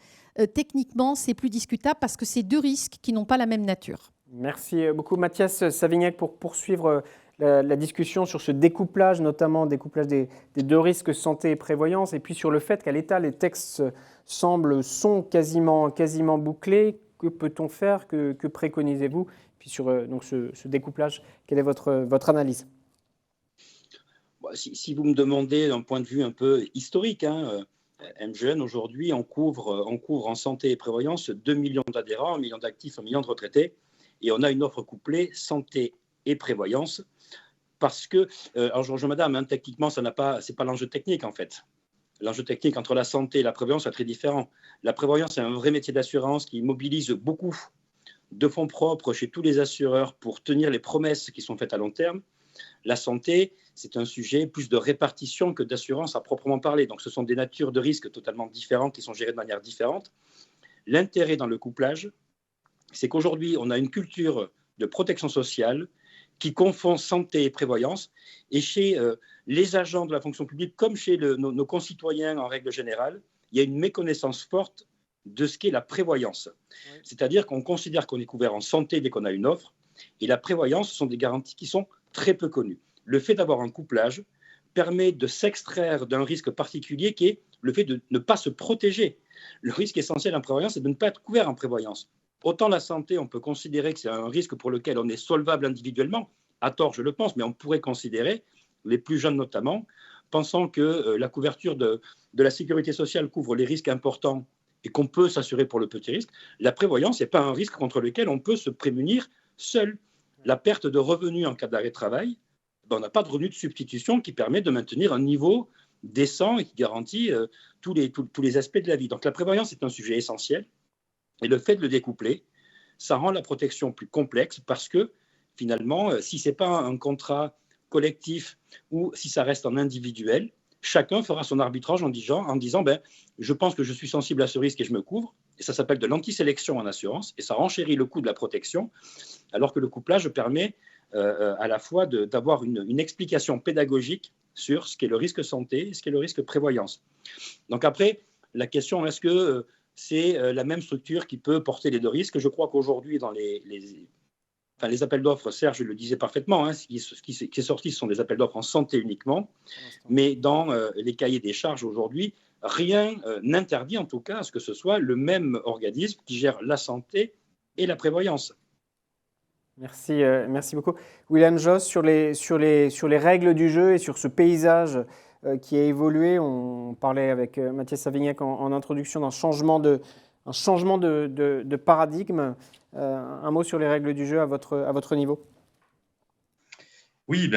techniquement, c'est plus discutable parce que c'est deux risques qui n'ont pas la même nature. Merci beaucoup. Mathias Savignac, pour poursuivre la discussion sur ce découplage, notamment découplage des deux risques santé et prévoyance, et puis sur le fait qu'à l'État, les textes sont quasiment bouclés. Que peut-on faire? Que préconisez-vous? Puis sur donc ce découplage, quelle est votre analyse? Si vous me demandez d'un point de vue un peu historique, MGN, aujourd'hui, on couvre en santé et prévoyance 2 millions d'adhérents, 1 million d'actifs, 1 million de retraités. Et on a une offre couplée santé et prévoyance. Parce que, alors je rejoins madame, techniquement, ce n'est pas l'enjeu technique en fait. L'enjeu technique entre la santé et la prévoyance est très différent. La prévoyance, c'est un vrai métier d'assurance qui mobilise beaucoup de fonds propres chez tous les assureurs pour tenir les promesses qui sont faites à long terme. La santé, c'est un sujet plus de répartition que d'assurance à proprement parler. Donc, ce sont des natures de risques totalement différentes qui sont gérées de manière différente. L'intérêt dans le couplage, c'est qu'aujourd'hui, on a une culture de protection sociale qui confond santé et prévoyance. Et chez les agents de la fonction publique, comme chez nos concitoyens en règle générale, il y a une méconnaissance forte de ce qu'est la prévoyance. Oui. C'est-à-dire qu'on considère qu'on est couvert en santé dès qu'on a une offre, et la prévoyance, ce sont des garanties qui sont très peu connues. Le fait d'avoir un couplage permet de s'extraire d'un risque particulier qui est le fait de ne pas se protéger. Le risque essentiel en prévoyance, c'est de ne pas être couvert en prévoyance. Autant la santé, on peut considérer que c'est un risque pour lequel on est solvable individuellement, à tort je le pense, mais on pourrait considérer, les plus jeunes notamment, pensant que la couverture de la sécurité sociale couvre les risques importants et qu'on peut s'assurer pour le petit risque, la prévoyance n'est pas un risque contre lequel on peut se prémunir seul. La perte de revenus en cas d'arrêt de travail, on n'a pas de revenu de substitution qui permet de maintenir un niveau décent et qui garantit tous les aspects de la vie. Donc la prévoyance est un sujet essentiel et le fait de le découpler, ça rend la protection plus complexe parce que finalement, si ce n'est pas un contrat collectif ou si ça reste en individuel, chacun fera son arbitrage en disant ben, je pense que je suis sensible à ce risque et je me couvre. Et ça s'appelle de l'antisélection en assurance et ça renchérit le coût de la protection, alors que le couplage permet à la fois d'avoir une explication pédagogique sur ce qu'est le risque santé et ce qu'est le risque prévoyance. Donc après, la question, est-ce que c'est la même structure qui peut porter les deux risques? Je crois qu'aujourd'hui, dans les appels d'offres, Serge le disait parfaitement, ce qui est sorti, ce sont des appels d'offres en santé uniquement, mais dans les cahiers des charges aujourd'hui, rien n'interdit en tout cas à ce que ce soit le même organisme qui gère la santé et la prévoyance. Merci beaucoup. William Josse, sur les règles du jeu et sur ce paysage qui a évolué, on parlait avec Mathias Savignac en introduction d'un changement de paradigme. Un mot sur les règles du jeu à votre niveau? Oui,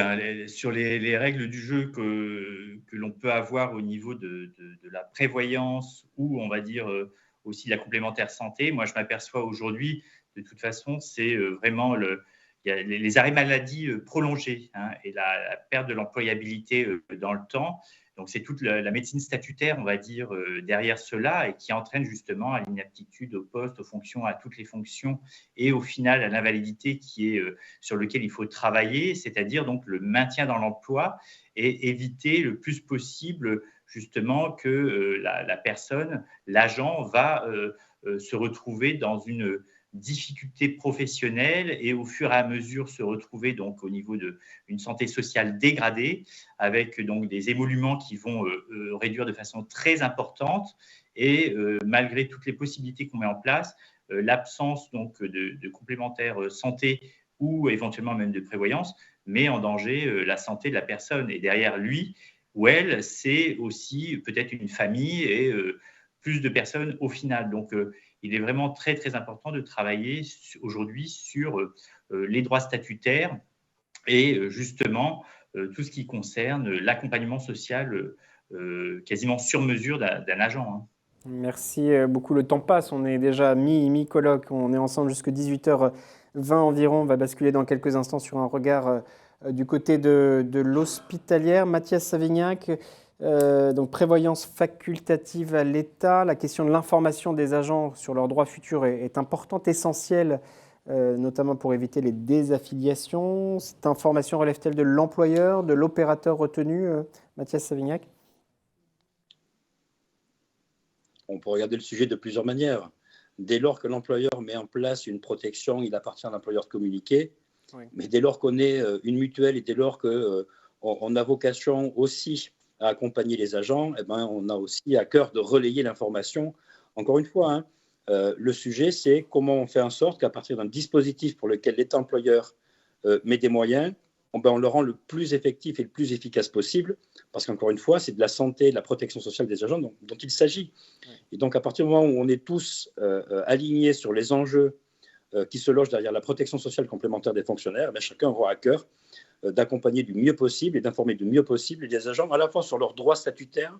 sur les règles du jeu que l'on peut avoir au niveau de la prévoyance ou on va dire aussi la complémentaire santé, moi je m'aperçois aujourd'hui, de toute façon, c'est vraiment il y a les arrêts maladie prolongés et la perte de l'employabilité dans le temps. Donc, c'est toute la médecine statutaire, on va dire, derrière cela et qui entraîne justement à l'inaptitude au poste, aux fonctions, à toutes les fonctions et au final à l'invalidité qui est sur lequel il faut travailler, c'est-à-dire donc le maintien dans l'emploi et éviter le plus possible justement que la personne, l'agent va se retrouver dans une difficultés professionnelles et au fur et à mesure se retrouver donc au niveau d'une santé sociale dégradée avec donc des émoluments qui vont réduire de façon très importante et malgré toutes les possibilités qu'on met en place, l'absence donc de complémentaires santé ou éventuellement même de prévoyance met en danger la santé de la personne et derrière lui ou elle, c'est aussi peut-être une famille et plus de personnes au final. Donc, il est vraiment très, très important de travailler aujourd'hui sur les droits statutaires et justement tout ce qui concerne l'accompagnement social quasiment sur mesure d'un agent. Merci beaucoup. Le temps passe. On est déjà mi-colloque. On est ensemble jusqu'à 18h20 environ. On va basculer dans quelques instants sur un regard du côté de l'hospitalière. Mathias Savignac, donc prévoyance facultative à l'État. La question de l'information des agents sur leurs droits futurs est importante, essentielle, notamment pour éviter les désaffiliations. Cette information relève-t-elle de l'employeur, de l'opérateur retenu, Mathias Savignac? On peut regarder le sujet de plusieurs manières. Dès lors que l'employeur met en place une protection, il appartient à l'employeur de communiquer. Oui. Mais dès lors qu'on est une mutuelle et dès lors qu'on a vocation aussi à accompagner les agents, eh ben, on a aussi à cœur de relayer l'information. Encore une fois, le sujet, c'est comment on fait en sorte qu'à partir d'un dispositif pour lequel l'État employeur met des moyens, on le rend le plus effectif et le plus efficace possible, parce qu'encore une fois, c'est de la santé et de la protection sociale des agents dont il s'agit. Oui. Et donc, à partir du moment où on est tous alignés sur les enjeux qui se logent derrière la protection sociale complémentaire des fonctionnaires, ben, chacun aura à cœur d'accompagner du mieux possible et d'informer du mieux possible les agents, à la fois sur leurs droits statutaires,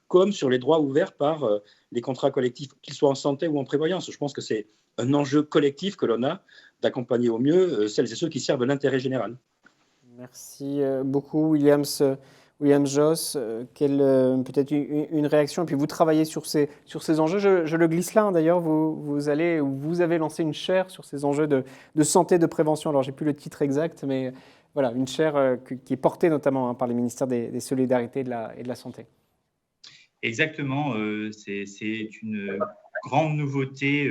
comme sur les droits ouverts par les contrats collectifs, qu'ils soient en santé ou en prévoyance. Je pense que c'est un enjeu collectif que l'on a d'accompagner au mieux celles et ceux qui servent l'intérêt général. Merci beaucoup, William Josse. Peut-être une réaction, et puis vous travaillez sur ces enjeux. Je le glisse là, d'ailleurs, vous avez lancé une chaire sur ces enjeux de santé, de prévention. Alors, j'ai plus le titre exact, mais voilà, une chaire qui est portée notamment par les ministères des Solidarités et de la Santé. Exactement, c'est une grande nouveauté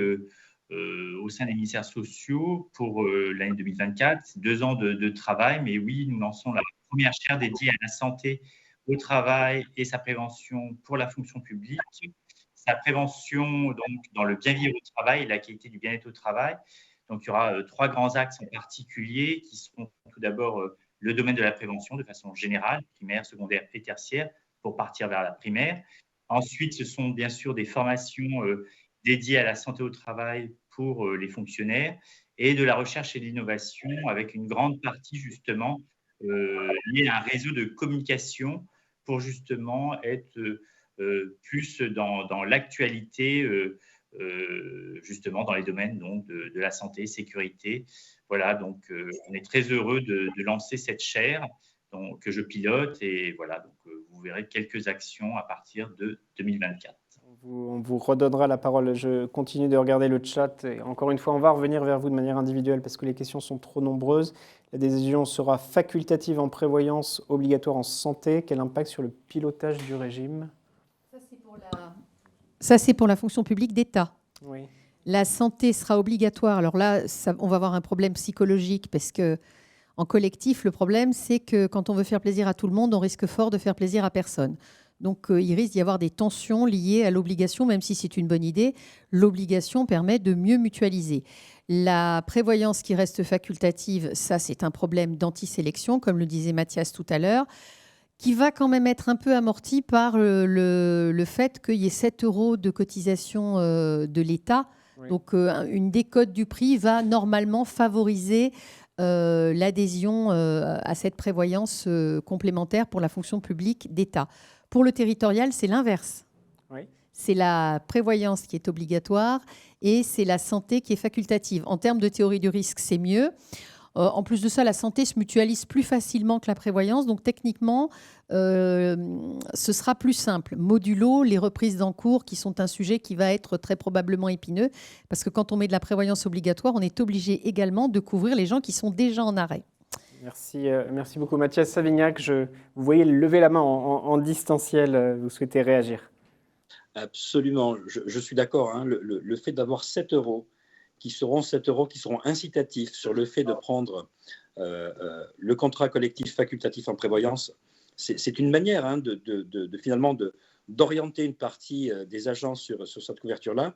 au sein des ministères sociaux pour l'année 2024. C'est 2 ans de travail, mais oui, nous lançons la première chaire dédiée à la santé au travail et sa prévention pour la fonction publique. Sa prévention donc, dans le bien vivre au travail et la qualité du bien-être au travail. Donc, il y aura 3 grands axes en particulier qui seront tout d'abord le domaine de la prévention de façon générale, primaire, secondaire et tertiaire, pour partir vers la primaire. Ensuite, ce sont bien sûr des formations dédiées à la santé au travail pour les fonctionnaires et de la recherche et de l'innovation avec une grande partie justement liée à un réseau de communication pour justement être plus dans l'actualité, justement dans les domaines donc, de la santé, sécurité. Voilà, donc on est très heureux de lancer cette chaire que je pilote et voilà, donc vous verrez quelques actions à partir de 2024. On vous redonnera la parole. Je continue de regarder le chat. Et encore une fois, on va revenir vers vous de manière individuelle parce que les questions sont trop nombreuses. La décision sera facultative en prévoyance, obligatoire en santé. Quel impact sur le pilotage du régime? Ça, c'est pour la fonction publique d'État. Oui. La santé sera obligatoire. Alors là, on va avoir un problème psychologique parce que en collectif, le problème, c'est que quand on veut faire plaisir à tout le monde, on risque fort de faire plaisir à personne. Donc, il risque d'y avoir des tensions liées à l'obligation, même si c'est une bonne idée. L'obligation permet de mieux mutualiser. La prévoyance qui reste facultative, ça, c'est un problème d'antisélection, comme le disait Mathias tout à l'heure, qui va quand même être un peu amorti par le fait qu'il y ait 7 € de cotisation de l'État. Oui. Donc, une décote du prix va normalement favoriser l'adhésion à cette prévoyance complémentaire pour la fonction publique d'État. Pour le territorial, c'est l'inverse. Oui. C'est la prévoyance qui est obligatoire et c'est la santé qui est facultative. En termes de théorie du risque, c'est mieux. En plus de ça, la santé se mutualise plus facilement que la prévoyance. Donc, techniquement, ce sera plus simple. Modulo les reprises d'encours, qui sont un sujet qui va être très probablement épineux. Parce que quand on met de la prévoyance obligatoire, on est obligé également de couvrir les gens qui sont déjà en arrêt. Merci beaucoup. Mathias Savignac, vous voyez lever la main en distanciel. Vous souhaitez réagir? Absolument. Je suis d'accord. Hein. Le fait d'avoir 7 € qui seront incitatifs sur le fait de prendre le contrat collectif facultatif en prévoyance, c'est une manière hein, finalement d'orienter une partie des agents sur cette couverture-là.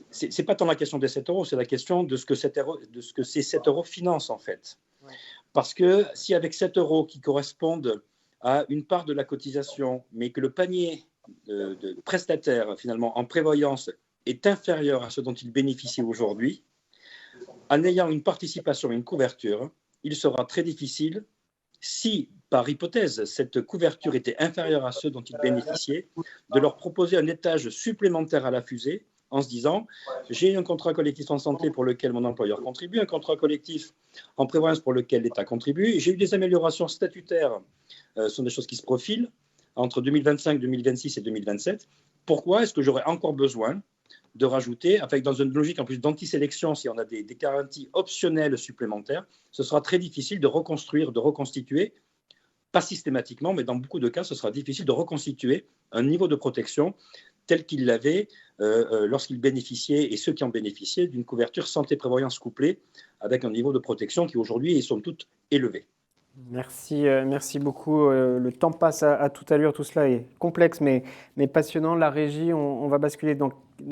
C'est pas tant la question des 7 €, c'est la question de ce que ces 7 € financent en fait. Ouais. Parce que si avec 7 € qui correspondent à une part de la cotisation, mais que le panier de prestataires finalement en prévoyance est inférieur à ce dont il bénéficie aujourd'hui, en ayant une participation et une couverture, il sera très difficile, si par hypothèse cette couverture était inférieure à ceux dont ils bénéficiaient, de leur proposer un étage supplémentaire à la fusée en se disant j'ai un contrat collectif en santé pour lequel mon employeur contribue, un contrat collectif en prévoyance pour lequel l'État contribue, j'ai eu des améliorations statutaires, ce sont des choses qui se profilent entre 2025, 2026 et 2027. Pourquoi est-ce que j'aurais encore besoin de rajouter, avec dans une logique en plus d'antisélection, si on a des garanties optionnelles supplémentaires, ce sera très difficile de reconstruire, de reconstituer, pas systématiquement, mais dans beaucoup de cas, ce sera difficile de reconstituer un niveau de protection tel qu'il l'avait lorsqu'il bénéficiait, et ceux qui en bénéficiaient, d'une couverture santé-prévoyance couplée, avec un niveau de protection qui aujourd'hui est somme toute élevé. Merci beaucoup. Le temps passe à toute allure. Tout cela est complexe mais passionnant. La régie, on va basculer dans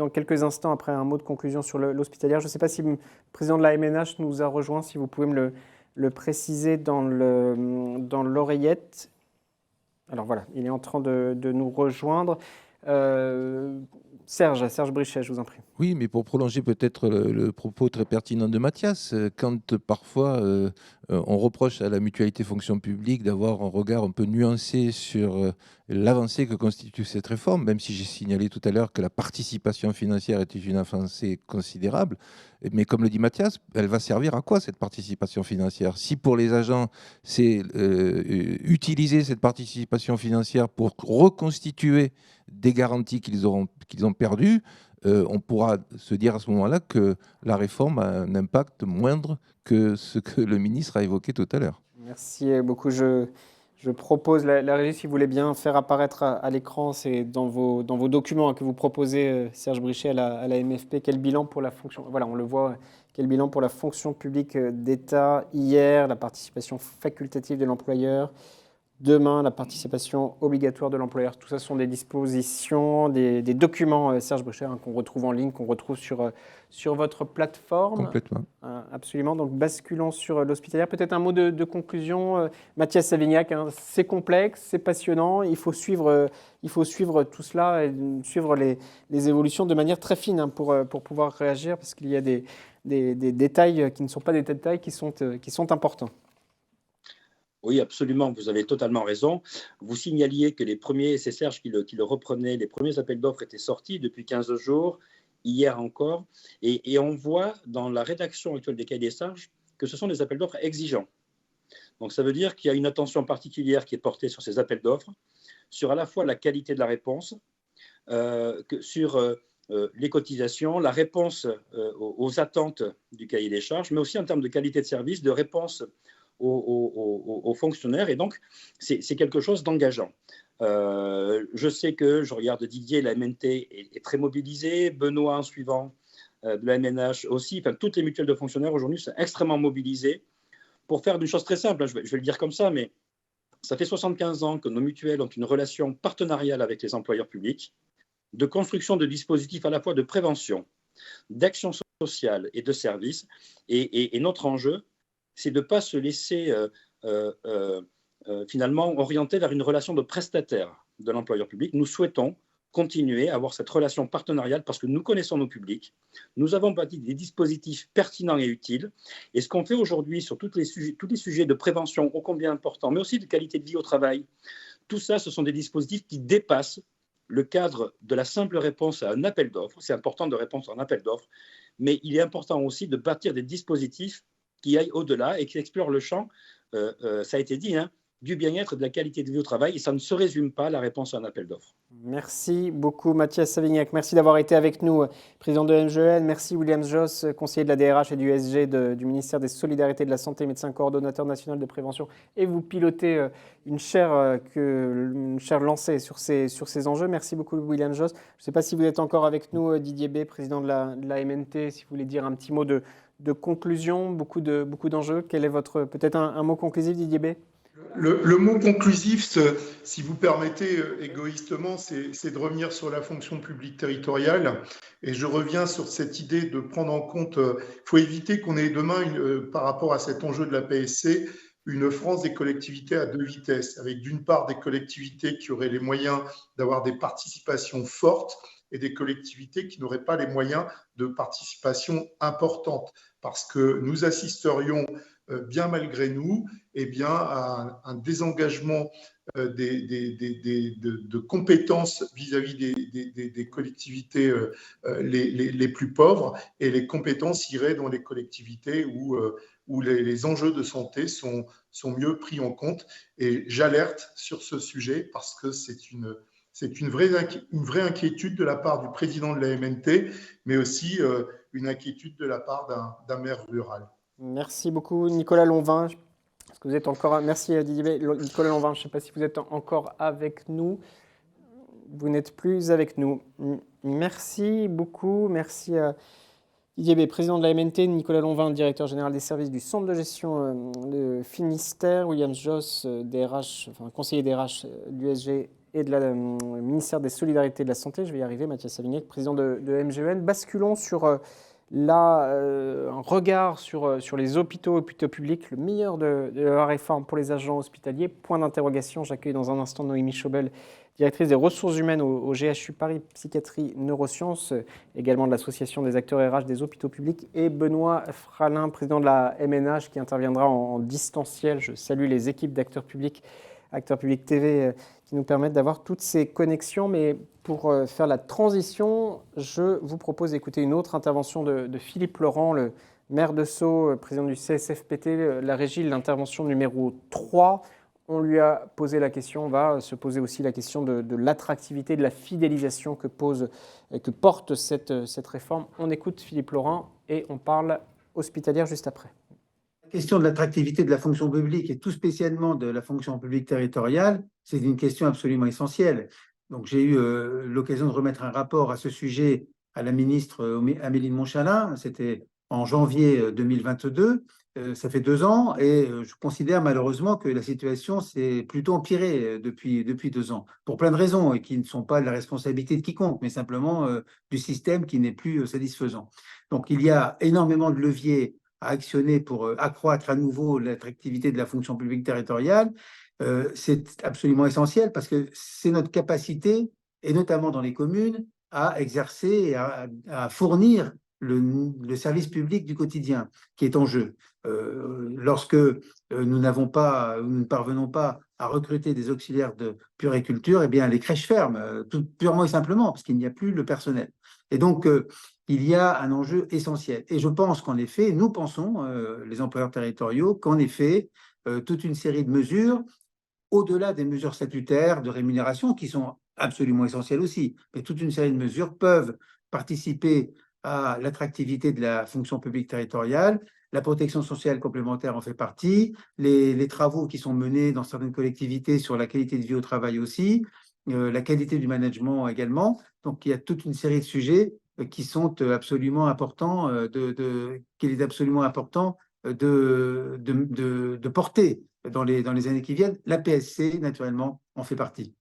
quelques instants après un mot de conclusion sur l'hospitalière. Je ne sais pas si le président de la MNH nous a rejoint, si vous pouvez me le préciser dans l'oreillette. Alors voilà, il est en train de nous rejoindre. Serge Brichet, je vous en prie. Oui, mais pour prolonger peut-être le propos très pertinent de Mathias, quand parfois on reproche à la mutualité fonction publique d'avoir un regard un peu nuancé sur l'avancée que constitue cette réforme, même si j'ai signalé tout à l'heure que la participation financière était une avancée considérable, mais comme le dit Mathias, elle va servir à quoi cette participation financière? Si pour les agents, c'est utiliser cette participation financière pour reconstituer des garanties qu'ils ont perdues, on pourra se dire à ce moment-là que la réforme a un impact moindre que ce que le ministre a évoqué tout à l'heure. Merci beaucoup. Je propose, la régie, si vous voulez bien faire apparaître à l'écran, c'est dans vos documents que vous proposez, Serge Brichet, à la MFP, quel bilan pour la fonction, voilà, on le voit, quel bilan pour la fonction publique d'État hier, la participation facultative de l'employeur, demain, la participation obligatoire de l'employeur. Tout ça sont des dispositions, des documents, Serge Brichet, qu'on retrouve en ligne, qu'on retrouve sur votre plateforme. Complètement. Absolument. Donc, basculons sur l'hospitalière. Peut-être un mot de conclusion. Mathias Savignac, c'est complexe, c'est passionnant. Il faut suivre tout cela et suivre les évolutions de manière très fine pour pouvoir réagir, parce qu'il y a des détails qui ne sont pas des détails qui sont importants. Oui, absolument, vous avez totalement raison. Vous signaliez que les premiers, c'est Serge qui le reprenait, les premiers appels d'offres étaient sortis depuis 15 jours, hier encore, et on voit dans la rédaction actuelle des cahiers des charges que ce sont des appels d'offres exigeants. Donc ça veut dire qu'il y a une attention particulière qui est portée sur ces appels d'offres, sur à la fois la qualité de la réponse, sur les cotisations, la réponse aux attentes du cahier des charges, mais aussi en termes de qualité de service, de réponse aux fonctionnaires. Et donc, c'est quelque chose d'engageant. Je sais que, je regarde Didier, la MNT est très mobilisée, Benoît en suivant de la MNH aussi, enfin, toutes les mutuelles de fonctionnaires aujourd'hui sont extrêmement mobilisées pour faire une chose très simple, je vais le dire comme ça, mais ça fait 75 ans que nos mutuelles ont une relation partenariale avec les employeurs publics, de construction de dispositifs à la fois de prévention, d'action sociale et de service. Et notre enjeu, c'est de ne pas se laisser finalement orienter vers une relation de prestataire de l'employeur public. Nous souhaitons continuer à avoir cette relation partenariale parce que nous connaissons nos publics, nous avons bâti des dispositifs pertinents et utiles. Et ce qu'on fait aujourd'hui sur tous les sujets de prévention ô combien importants, mais aussi de qualité de vie au travail, tout ça, ce sont des dispositifs qui dépassent le cadre de la simple réponse à un appel d'offres. C'est important de répondre à un appel d'offres, mais il est important aussi de bâtir des dispositifs qui aillent au-delà et qui explorent le champ, ça a été dit, du bien-être, de la qualité de vie au travail, et ça ne se résume pas à la réponse à un appel d'offres. Merci beaucoup Mathias Savignac, merci d'avoir été avec nous, président de MGEN. Merci William Josse, conseiller de la DRH et du SG du ministère des Solidarités et de la Santé, médecin coordonnateur national de prévention, et vous pilotez une chaire lancée sur ces enjeux. Merci beaucoup William Josse. Je ne sais pas si vous êtes encore avec nous, Didier B, président de la MNT, si vous voulez dire un petit mot de conclusion, beaucoup d'enjeux. Quel est votre, peut-être un mot conclusif, Didier B? Le mot conclusif, si vous permettez égoïstement, c'est de revenir sur la fonction publique territoriale. Et je reviens sur cette idée de prendre en compte, il faut éviter qu'on ait demain, par rapport à cet enjeu de la PSC, une France des collectivités à deux vitesses, avec d'une part des collectivités qui auraient les moyens d'avoir des participations fortes et des collectivités qui n'auraient pas les moyens de participation importante, parce que nous assisterions bien malgré nous, à un désengagement de compétences vis-à-vis des collectivités les plus pauvres, et les compétences iraient dans les collectivités où les enjeux de santé sont mieux pris en compte. Et j'alerte sur ce sujet parce que c'est une vraie inquiétude de la part du président de la MNT, mais aussi une inquiétude de la part d'un maire rural. Merci beaucoup Nicolas Lonvin. Est-ce que vous êtes encore... Merci Didier. Nicolas Lonvin, je ne sais pas si vous êtes encore avec nous. Vous n'êtes plus avec nous. Merci beaucoup. Merci à Didier B, président de la MNT, Nicolas Lonvin, directeur général des services du centre de gestion de Finistère, William Josse, conseiller DRH du SG et de ministère des Solidarités et de la Santé. Je vais y arriver. Mathias Savignac, président de MGEN. Basculons sur... un regard sur les hôpitaux publics, le meilleur de la réforme pour les agents hospitaliers. Point d'interrogation. J'accueille dans un instant Noémie Chaubel, directrice des ressources humaines au GHU Paris Psychiatrie Neurosciences, également de l'association des acteurs RH des hôpitaux publics, et Benoît Fralin, président de la MNH, qui interviendra en distanciel. Je salue les équipes d'Acteurs Publics TV qui nous permettent d'avoir toutes ces connexions. Mais pour faire la transition, je vous propose d'écouter une autre intervention de Philippe Laurent, le maire de Sceaux, président du CSFPT, la régie de l'intervention numéro 3. On lui a posé la question, on va se poser aussi la question de l'attractivité, de la fidélisation que porte cette réforme. On écoute Philippe Laurent et on parle hospitalière juste après. La question de l'attractivité de la fonction publique, et tout spécialement de la fonction publique territoriale, c'est une question absolument essentielle. Donc, j'ai eu l'occasion de remettre un rapport à ce sujet à la ministre Amélie de Montchalin. C'était en janvier 2022. Ça fait 2 ans, et je considère malheureusement que la situation s'est plutôt empirée depuis 2 ans, pour plein de raisons, et qui ne sont pas de la responsabilité de quiconque, mais simplement du système qui n'est plus satisfaisant. Donc, il y a énormément de leviers à actionner pour accroître à nouveau l'attractivité de la fonction publique territoriale. C'est absolument essentiel parce que c'est notre capacité, et notamment dans les communes, à exercer et à fournir le service public du quotidien qui est en jeu. Lorsque nous ne parvenons pas à recruter des auxiliaires de puériculture, eh bien, les crèches ferment, tout purement et simplement, parce qu'il n'y a plus le personnel. Et donc, il y a un enjeu essentiel. Et je pense qu'en effet, nous pensons, les employeurs territoriaux, qu'en effet, toute une série de mesures, au-delà des mesures statutaires de rémunération, qui sont absolument essentielles aussi, mais toute une série de mesures peuvent participer à l'attractivité de la fonction publique territoriale. La protection sociale complémentaire en fait partie, les travaux qui sont menés dans certaines collectivités sur la qualité de vie au travail aussi, la qualité du management également. Donc, il y a toute une série de sujets qui sont absolument importants, qu'il est absolument important de porter dans les années qui viennent. La PSC, naturellement, en fait partie.